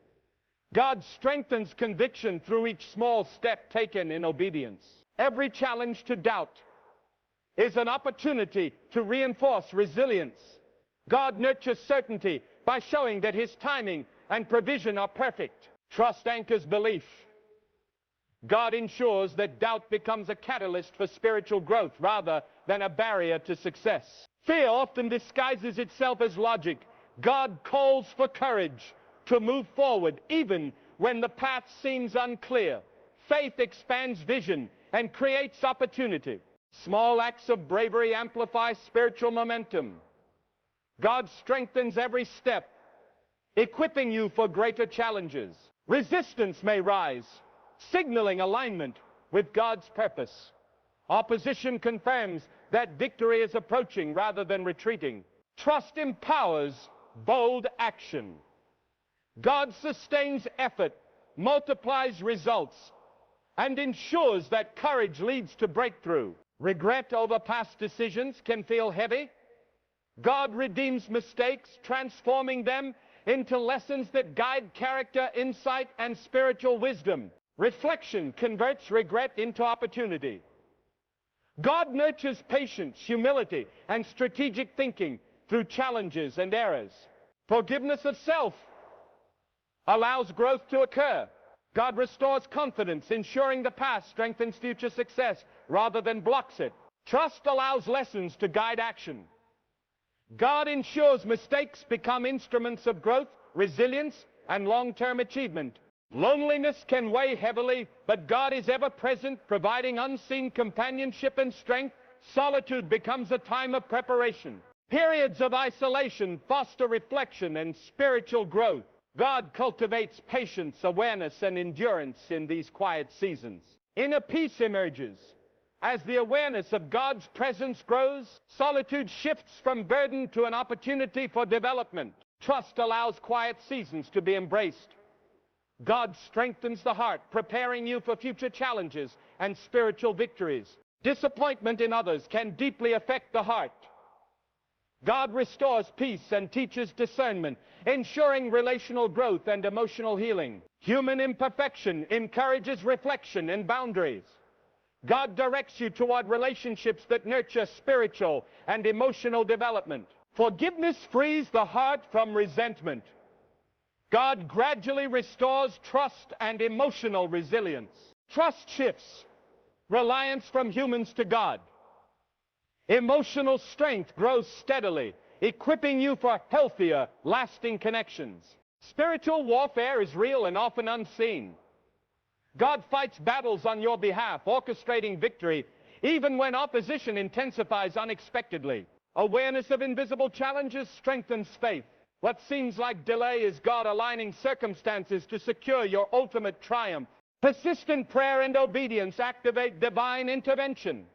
Speaker 1: God strengthens conviction through each small step taken in obedience. Every challenge to doubt is an opportunity to reinforce resilience. God nurtures certainty by showing that His timing and provision are perfect. Trust anchors belief. God ensures that doubt becomes a catalyst for spiritual growth rather than a barrier to success. Fear often disguises itself as logic. God calls for courage to move forward even when the path seems unclear. Faith expands vision and creates opportunity. Small acts of bravery amplify spiritual momentum. God strengthens every step, equipping you for greater challenges. Resistance may rise, signaling alignment with God's purpose. Opposition confirms that victory is approaching rather than retreating. Trust empowers bold action. God sustains effort, multiplies results, and ensures that courage leads to breakthrough. Regret over past decisions can feel heavy. God redeems mistakes, transforming them into lessons that guide character, insight, and spiritual wisdom. Reflection converts regret into opportunity. God nurtures patience, humility, and strategic thinking through challenges and errors. Forgiveness of self allows growth to occur. God restores confidence, ensuring the past strengthens future success rather than blocks it. Trust allows lessons to guide action. God ensures mistakes become instruments of growth, resilience, and long-term achievement. Loneliness can weigh heavily, but God is ever present, providing unseen companionship and strength. Solitude becomes a time of preparation. Periods of isolation foster reflection and spiritual growth. God cultivates patience, awareness, and endurance in these quiet seasons. Inner peace emerges. As the awareness of God's presence grows, solitude shifts from burden to an opportunity for development. Trust allows quiet seasons to be embraced. God strengthens the heart, preparing you for future challenges and spiritual victories. Disappointment in others can deeply affect the heart. God restores peace and teaches discernment, ensuring relational growth and emotional healing. Human imperfection encourages reflection and boundaries. God directs you toward relationships that nurture spiritual and emotional development. Forgiveness frees the heart from resentment. God gradually restores trust and emotional resilience. Trust shifts reliance from humans to God. Emotional strength grows steadily, equipping you for healthier, lasting connections. Spiritual warfare is real and often unseen. God fights battles on your behalf, orchestrating victory, even when opposition intensifies unexpectedly. Awareness of invisible challenges strengthens faith. What seems like delay is God aligning circumstances to secure your ultimate triumph. Persistent prayer and obedience activate divine intervention.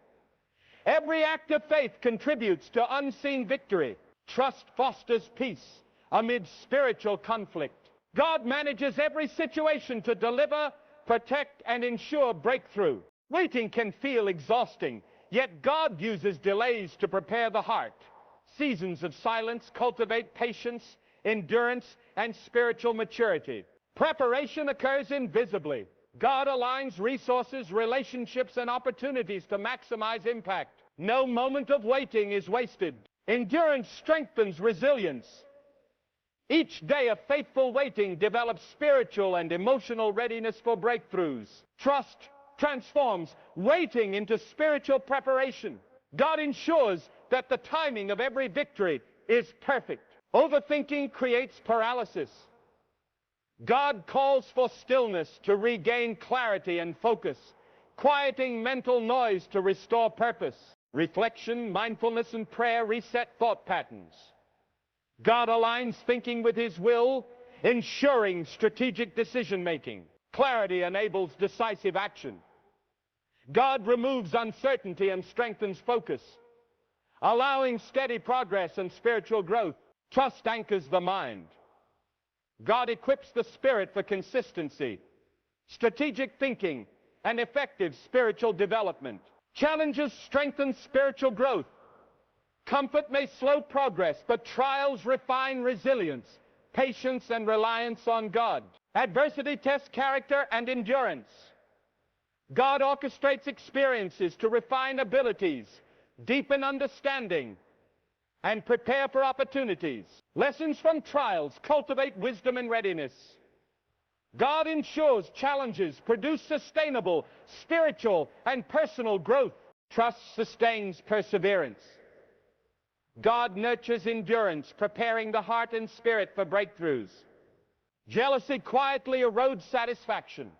Speaker 1: Every act of faith contributes to unseen victory. Trust fosters peace amid spiritual conflict. God manages every situation to deliver, protect, and ensure breakthrough. Waiting can feel exhausting, yet God uses delays to prepare the heart. Seasons of silence cultivate patience, endurance, and spiritual maturity. Preparation occurs invisibly. God aligns resources, relationships, and opportunities to maximize impact. No moment of waiting is wasted. Endurance strengthens resilience. Each day of faithful waiting develops spiritual and emotional readiness for breakthroughs. Trust transforms waiting into spiritual preparation. God ensures that the timing of every victory is perfect. Overthinking creates paralysis. God calls for stillness to regain clarity and focus, quieting mental noise to restore purpose. Reflection, mindfulness, and prayer reset thought patterns. God aligns thinking with His will, ensuring strategic decision-making. Clarity enables decisive action. God removes uncertainty and strengthens focus, allowing steady progress and spiritual growth. Trust anchors the mind. God equips the spirit for consistency, strategic thinking, and effective spiritual development. Challenges strengthen spiritual growth. Comfort may slow progress, but trials refine resilience, patience, and reliance on God. Adversity tests character and endurance. God orchestrates experiences to refine abilities, deepen understanding, and prepare for opportunities. Lessons from trials cultivate wisdom and readiness. God ensures challenges produce sustainable, spiritual, and personal growth. Trust sustains perseverance. God nurtures endurance, preparing the heart and spirit for breakthroughs. Jealousy quietly erodes satisfaction.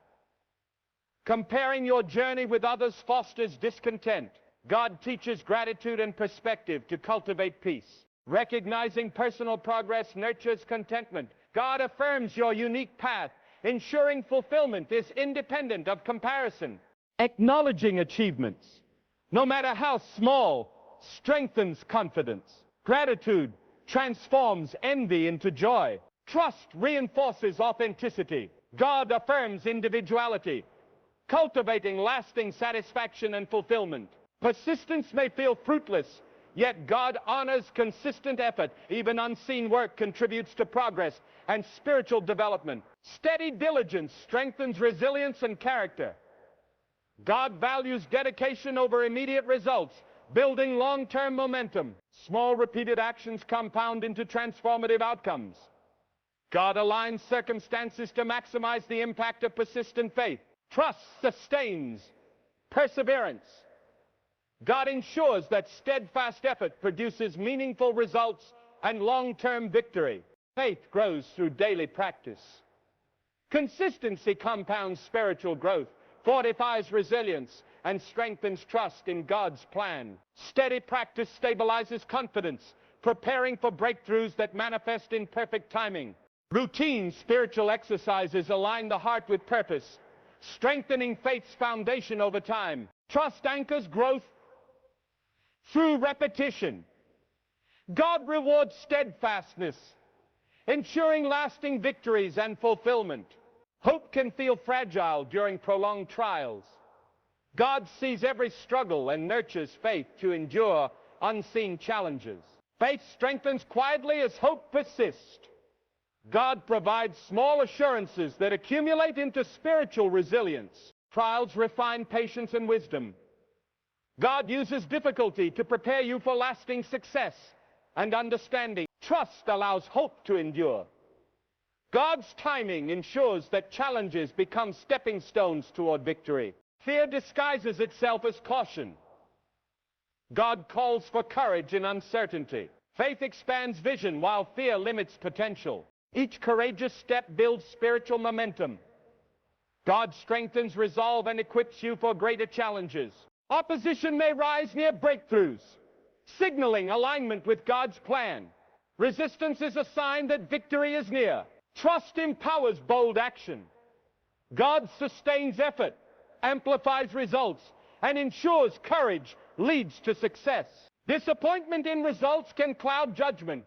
Speaker 1: Comparing your journey with others fosters discontent. God teaches gratitude and perspective to cultivate peace. Recognizing personal progress nurtures contentment. God affirms your unique path, ensuring fulfillment is independent of comparison. Acknowledging achievements, no matter how small, strengthens confidence. Gratitude transforms envy into joy. Trust reinforces authenticity. God affirms individuality, cultivating lasting satisfaction and fulfillment. Persistence may feel fruitless, yet God honors consistent effort. Even unseen work contributes to progress and spiritual development. Steady diligence strengthens resilience and character. God values dedication over immediate results, building long-term momentum. Small repeated actions compound into transformative outcomes. God aligns circumstances to maximize the impact of persistent faith. Trust sustains perseverance. God ensures that steadfast effort produces meaningful results and long-term victory. Faith grows through daily practice. Consistency compounds spiritual growth, fortifies resilience, and strengthens trust in God's plan. Steady practice stabilizes confidence, preparing for breakthroughs that manifest in perfect timing. Routine spiritual exercises align the heart with purpose, strengthening faith's foundation over time. Trust anchors growth through repetition. God rewards steadfastness, ensuring lasting victories and fulfillment. Hope can feel fragile during prolonged trials. God sees every struggle and nurtures faith to endure unseen challenges. Faith strengthens quietly as hope persists. God provides small assurances that accumulate into spiritual resilience. Trials refine patience and wisdom. God uses difficulty to prepare you for lasting success and understanding. Trust allows hope to endure. God's timing ensures that challenges become stepping stones toward victory. Fear disguises itself as caution. God calls for courage in uncertainty. Faith expands vision while fear limits potential. Each courageous step builds spiritual momentum. God strengthens resolve and equips you for greater challenges. Opposition may rise near breakthroughs, signaling alignment with God's plan. Resistance is a sign that victory is near. Trust empowers bold action. God sustains effort, amplifies results, and ensures courage leads to success. Disappointment in results can cloud judgment.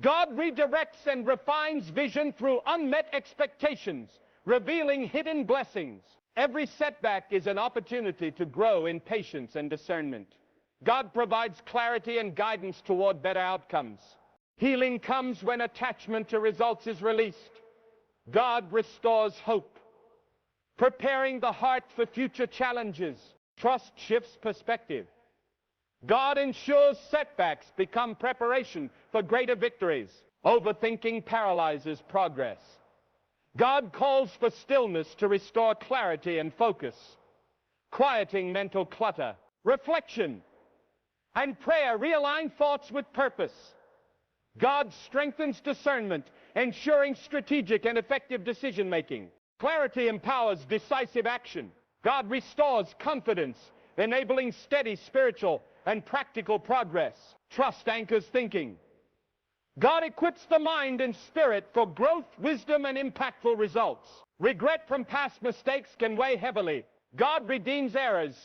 Speaker 1: God redirects and refines vision through unmet expectations, revealing hidden blessings. Every setback is an opportunity to grow in patience and discernment. God provides clarity and guidance toward better outcomes. Healing comes when attachment to results is released. God restores hope, preparing the heart for future challenges. Trust shifts perspective. God ensures setbacks become preparation for greater victories. Overthinking paralyzes progress. God calls for stillness to restore clarity and focus, quieting mental clutter. Reflection and prayer realign thoughts with purpose. God strengthens discernment, ensuring strategic and effective decision-making. Clarity empowers decisive action. God restores confidence, enabling steady spiritual and practical progress. Trust anchors thinking. God equips the mind and spirit for growth, wisdom, and impactful results. Regret from past mistakes can weigh heavily. God redeems errors,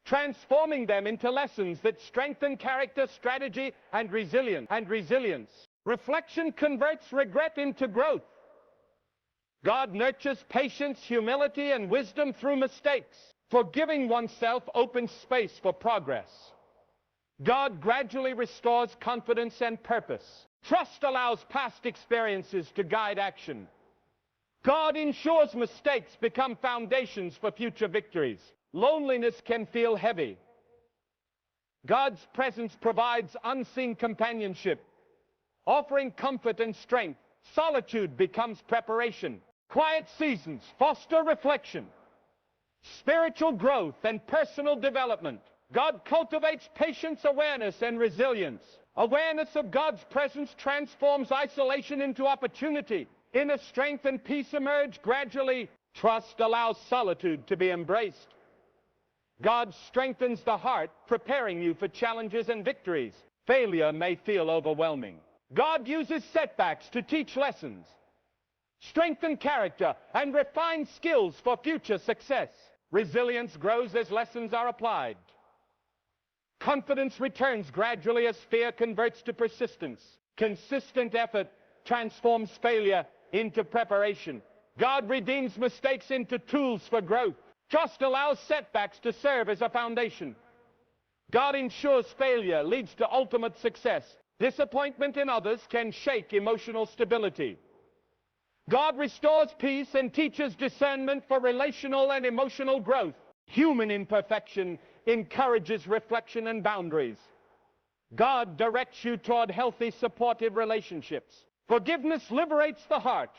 Speaker 1: transforming them into lessons that strengthen character, strategy, and resilience. Reflection converts regret into growth. God nurtures patience, humility, and wisdom through mistakes. Forgiving oneself opens space for progress. God gradually restores confidence and purpose. Trust allows past experiences to guide action. God ensures mistakes become foundations for future victories. Loneliness can feel heavy. God's presence provides unseen companionship, offering comfort and strength. Solitude becomes preparation. Quiet seasons foster reflection, spiritual growth, and personal development. God cultivates patience, awareness, and resilience. Awareness of God's presence transforms isolation into opportunity. Inner strength and peace emerge gradually. Trust allows solitude to be embraced. God strengthens the heart, preparing you for challenges and victories. Failure may feel overwhelming. God uses setbacks to teach lessons, strengthen character, and refine skills for future success. Resilience grows as lessons are applied. Confidence returns gradually as fear converts to persistence. Consistent effort transforms failure into preparation. God redeems mistakes into tools for growth. Trust allows setbacks to serve as a foundation. God ensures failure leads to ultimate success. Disappointment in others can shake emotional stability. God restores peace and teaches discernment for relational and emotional growth. Human imperfection encourages reflection and boundaries. God directs you toward healthy, supportive relationships. Forgiveness liberates the heart.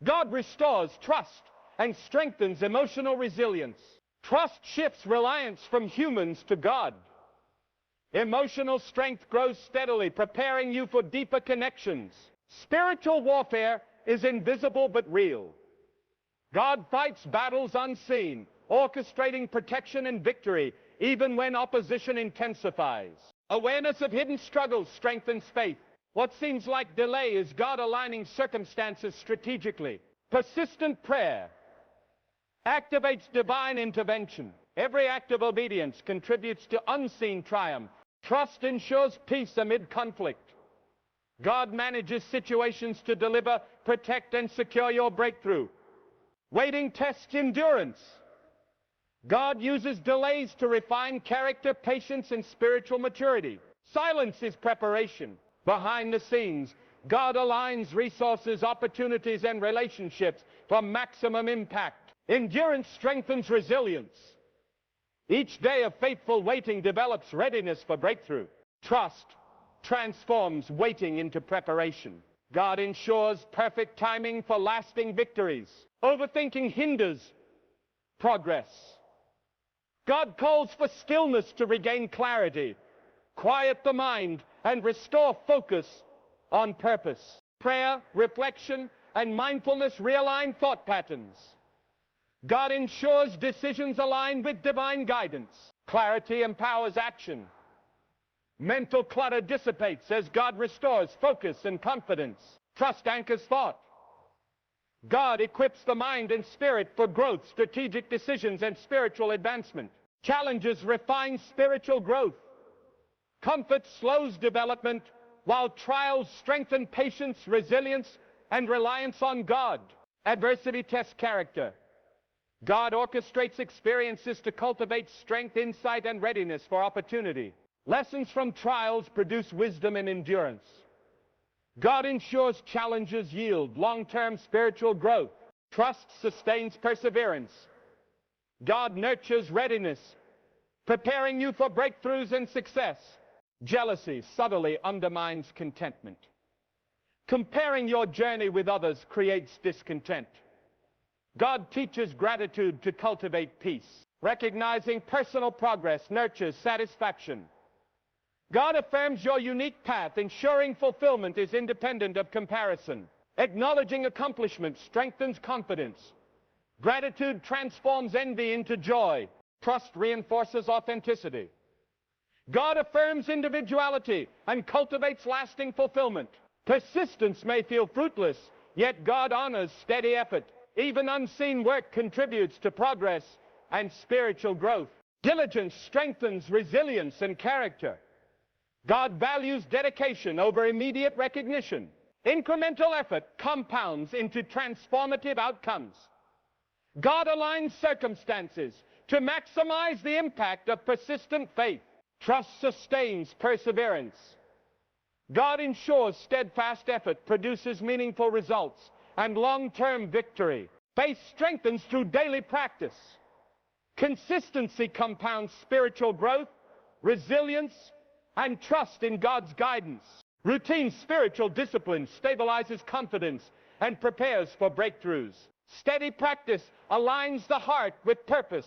Speaker 1: God restores trust and strengthens emotional resilience. Trust shifts reliance from humans to God. Emotional strength grows steadily, preparing you for deeper connections. Spiritual warfare is invisible but real. God fights battles unseen, orchestrating protection and victory, even when opposition intensifies. Awareness of hidden struggles strengthens faith. What seems like delay is God aligning circumstances strategically. Persistent prayer activates divine intervention. Every act of obedience contributes to unseen triumph. Trust ensures peace amid conflict. God manages situations to deliver, protect, and secure your breakthrough. Waiting tests endurance. God uses delays to refine character, patience, and spiritual maturity. Silence is preparation. Behind the scenes, God aligns resources, opportunities, and relationships for maximum impact. Endurance strengthens resilience. Each day of faithful waiting develops readiness for breakthrough. Trust transforms waiting into preparation. God ensures perfect timing for lasting victories. Overthinking hinders progress. God calls for stillness to regain clarity, quiet the mind, and restore focus on purpose. Prayer, reflection, and mindfulness realign thought patterns. God ensures decisions align with divine guidance. Clarity empowers action. Mental clutter dissipates as God restores focus and confidence. Trust anchors thought. God equips the mind and spirit for growth, strategic decisions, and spiritual advancement. Challenges refine spiritual growth. Comfort slows development, while trials strengthen patience, resilience, and reliance on God. Adversity tests character. God orchestrates experiences to cultivate strength, insight, and readiness for opportunity. Lessons from trials produce wisdom and endurance. God ensures challenges yield long-term spiritual growth. Trust sustains perseverance. God nurtures readiness, preparing you for breakthroughs and success. Jealousy subtly undermines contentment. Comparing your journey with others creates discontent. God teaches gratitude to cultivate peace. Recognizing personal progress nurtures satisfaction. God affirms your unique path, ensuring fulfillment is independent of comparison. Acknowledging accomplishment strengthens confidence. Gratitude transforms envy into joy. Trust reinforces authenticity. God affirms individuality and cultivates lasting fulfillment. Persistence may feel fruitless, yet God honors steady effort. Even unseen work contributes to progress and spiritual growth. Diligence strengthens resilience and character. God values dedication over immediate recognition. Incremental effort compounds into transformative outcomes. God aligns circumstances to maximize the impact of persistent faith. Trust sustains perseverance. God ensures steadfast effort produces meaningful results and long-term victory. Faith strengthens through daily practice. Consistency compounds spiritual growth, resilience, and trust in God's guidance. Routine spiritual discipline stabilizes confidence and prepares for breakthroughs. Steady practice aligns the heart with purpose,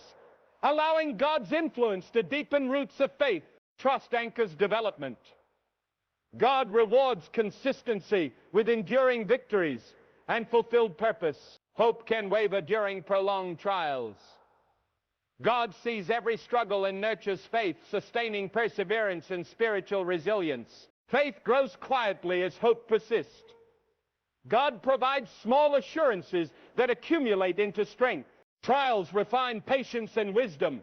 Speaker 1: allowing God's influence to deepen roots of faith. Trust anchors development. God rewards consistency with enduring victories and fulfilled purpose. Hope can waver during prolonged trials. God sees every struggle and nurtures faith, sustaining perseverance and spiritual resilience. Faith grows quietly as hope persists. God provides small assurances that accumulate into strength. Trials refine patience and wisdom.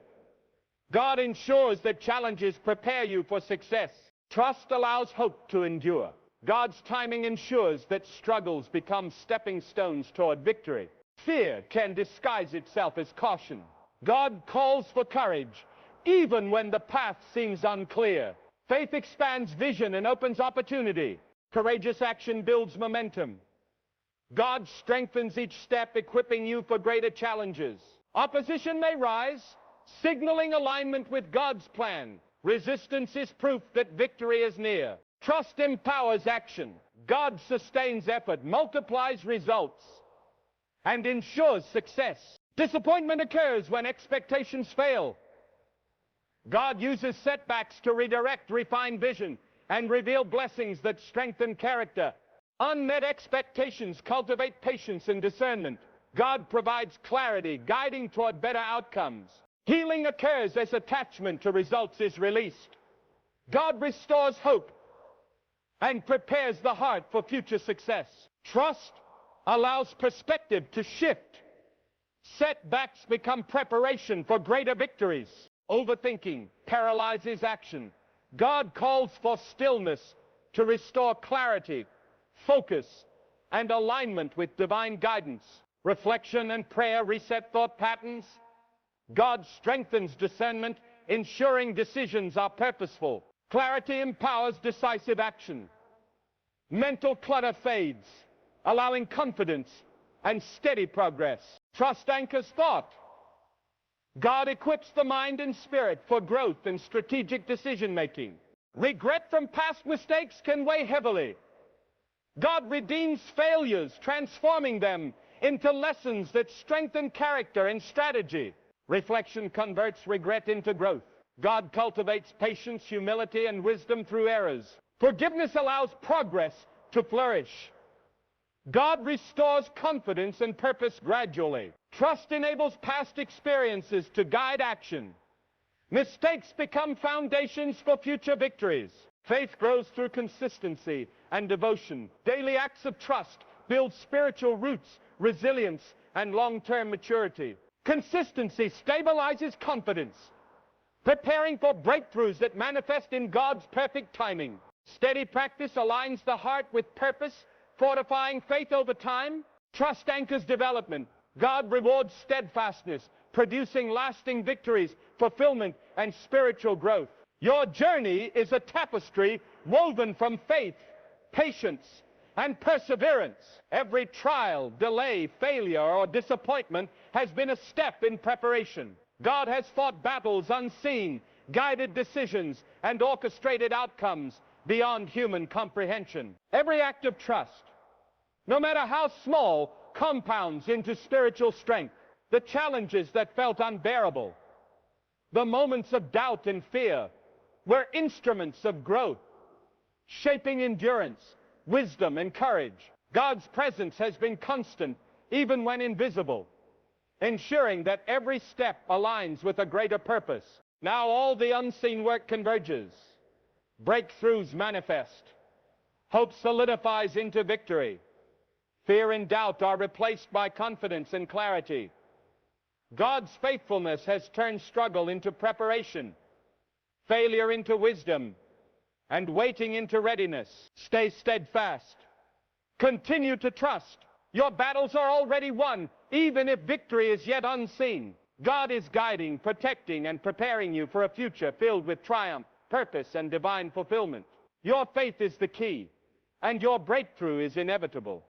Speaker 1: God ensures that challenges prepare you for success. Trust allows hope to endure. God's timing ensures that struggles become stepping stones toward victory. Fear can disguise itself as caution. God calls for courage, even when the path seems unclear. Faith expands vision and opens opportunity. Courageous action builds momentum. God strengthens each step, equipping you for greater challenges. Opposition may rise, signaling alignment with God's plan. Resistance is proof that victory is near. Trust empowers action. God sustains effort, multiplies results, and ensures success. Disappointment occurs when expectations fail. God uses setbacks to redirect, refine vision, and reveal blessings that strengthen character. Unmet expectations cultivate patience and discernment. God provides clarity, guiding toward better outcomes. Healing occurs as attachment to results is released. God restores hope and prepares the heart for future success. Trust allows perspective to shift. Setbacks become preparation for greater victories. Overthinking paralyzes action. God calls for stillness to restore clarity, focus, and alignment with divine guidance. Reflection and prayer reset thought patterns. God strengthens discernment, ensuring decisions are purposeful. Clarity empowers decisive action. Mental clutter fades, allowing confidence and steady progress. Trust anchors thought. God equips the mind and spirit for growth and strategic decision-making. Regret from past mistakes can weigh heavily. God redeems failures, transforming them into lessons that strengthen character and strategy. Reflection converts regret into growth. God cultivates patience, humility, and wisdom through errors. Forgiveness allows progress to flourish. God restores confidence and purpose gradually. Trust enables past experiences to guide action. Mistakes become foundations for future victories. Faith grows through consistency and devotion. Daily acts of trust build spiritual roots, resilience, and long-term maturity. Consistency stabilizes confidence, preparing for breakthroughs that manifest in God's perfect timing. Steady practice aligns the heart with purpose, fortifying faith over time. Trust anchors development. God rewards steadfastness, producing lasting victories, fulfillment, and spiritual growth. Your journey is a tapestry woven from faith, patience, and perseverance. Every trial, delay, failure, or disappointment has been a step in preparation. God has fought battles unseen, guided decisions, and orchestrated outcomes beyond human comprehension. Every act of trust, no matter how small, compounds into spiritual strength. The challenges that felt unbearable, the moments of doubt and fear, were instruments of growth, shaping endurance, wisdom, and courage. God's presence has been constant, even when invisible, ensuring that every step aligns with a greater purpose. Now all the unseen work converges. Breakthroughs manifest. Hope solidifies into victory. Fear and doubt are replaced by confidence and clarity. God's faithfulness has turned struggle into preparation, failure into wisdom, and waiting into readiness. Stay steadfast. Continue to trust. Your battles are already won, even if victory is yet unseen. God is guiding, protecting, and preparing you for a future filled with triumph. purpose and divine fulfillment. Your faith is the key, and your breakthrough is inevitable.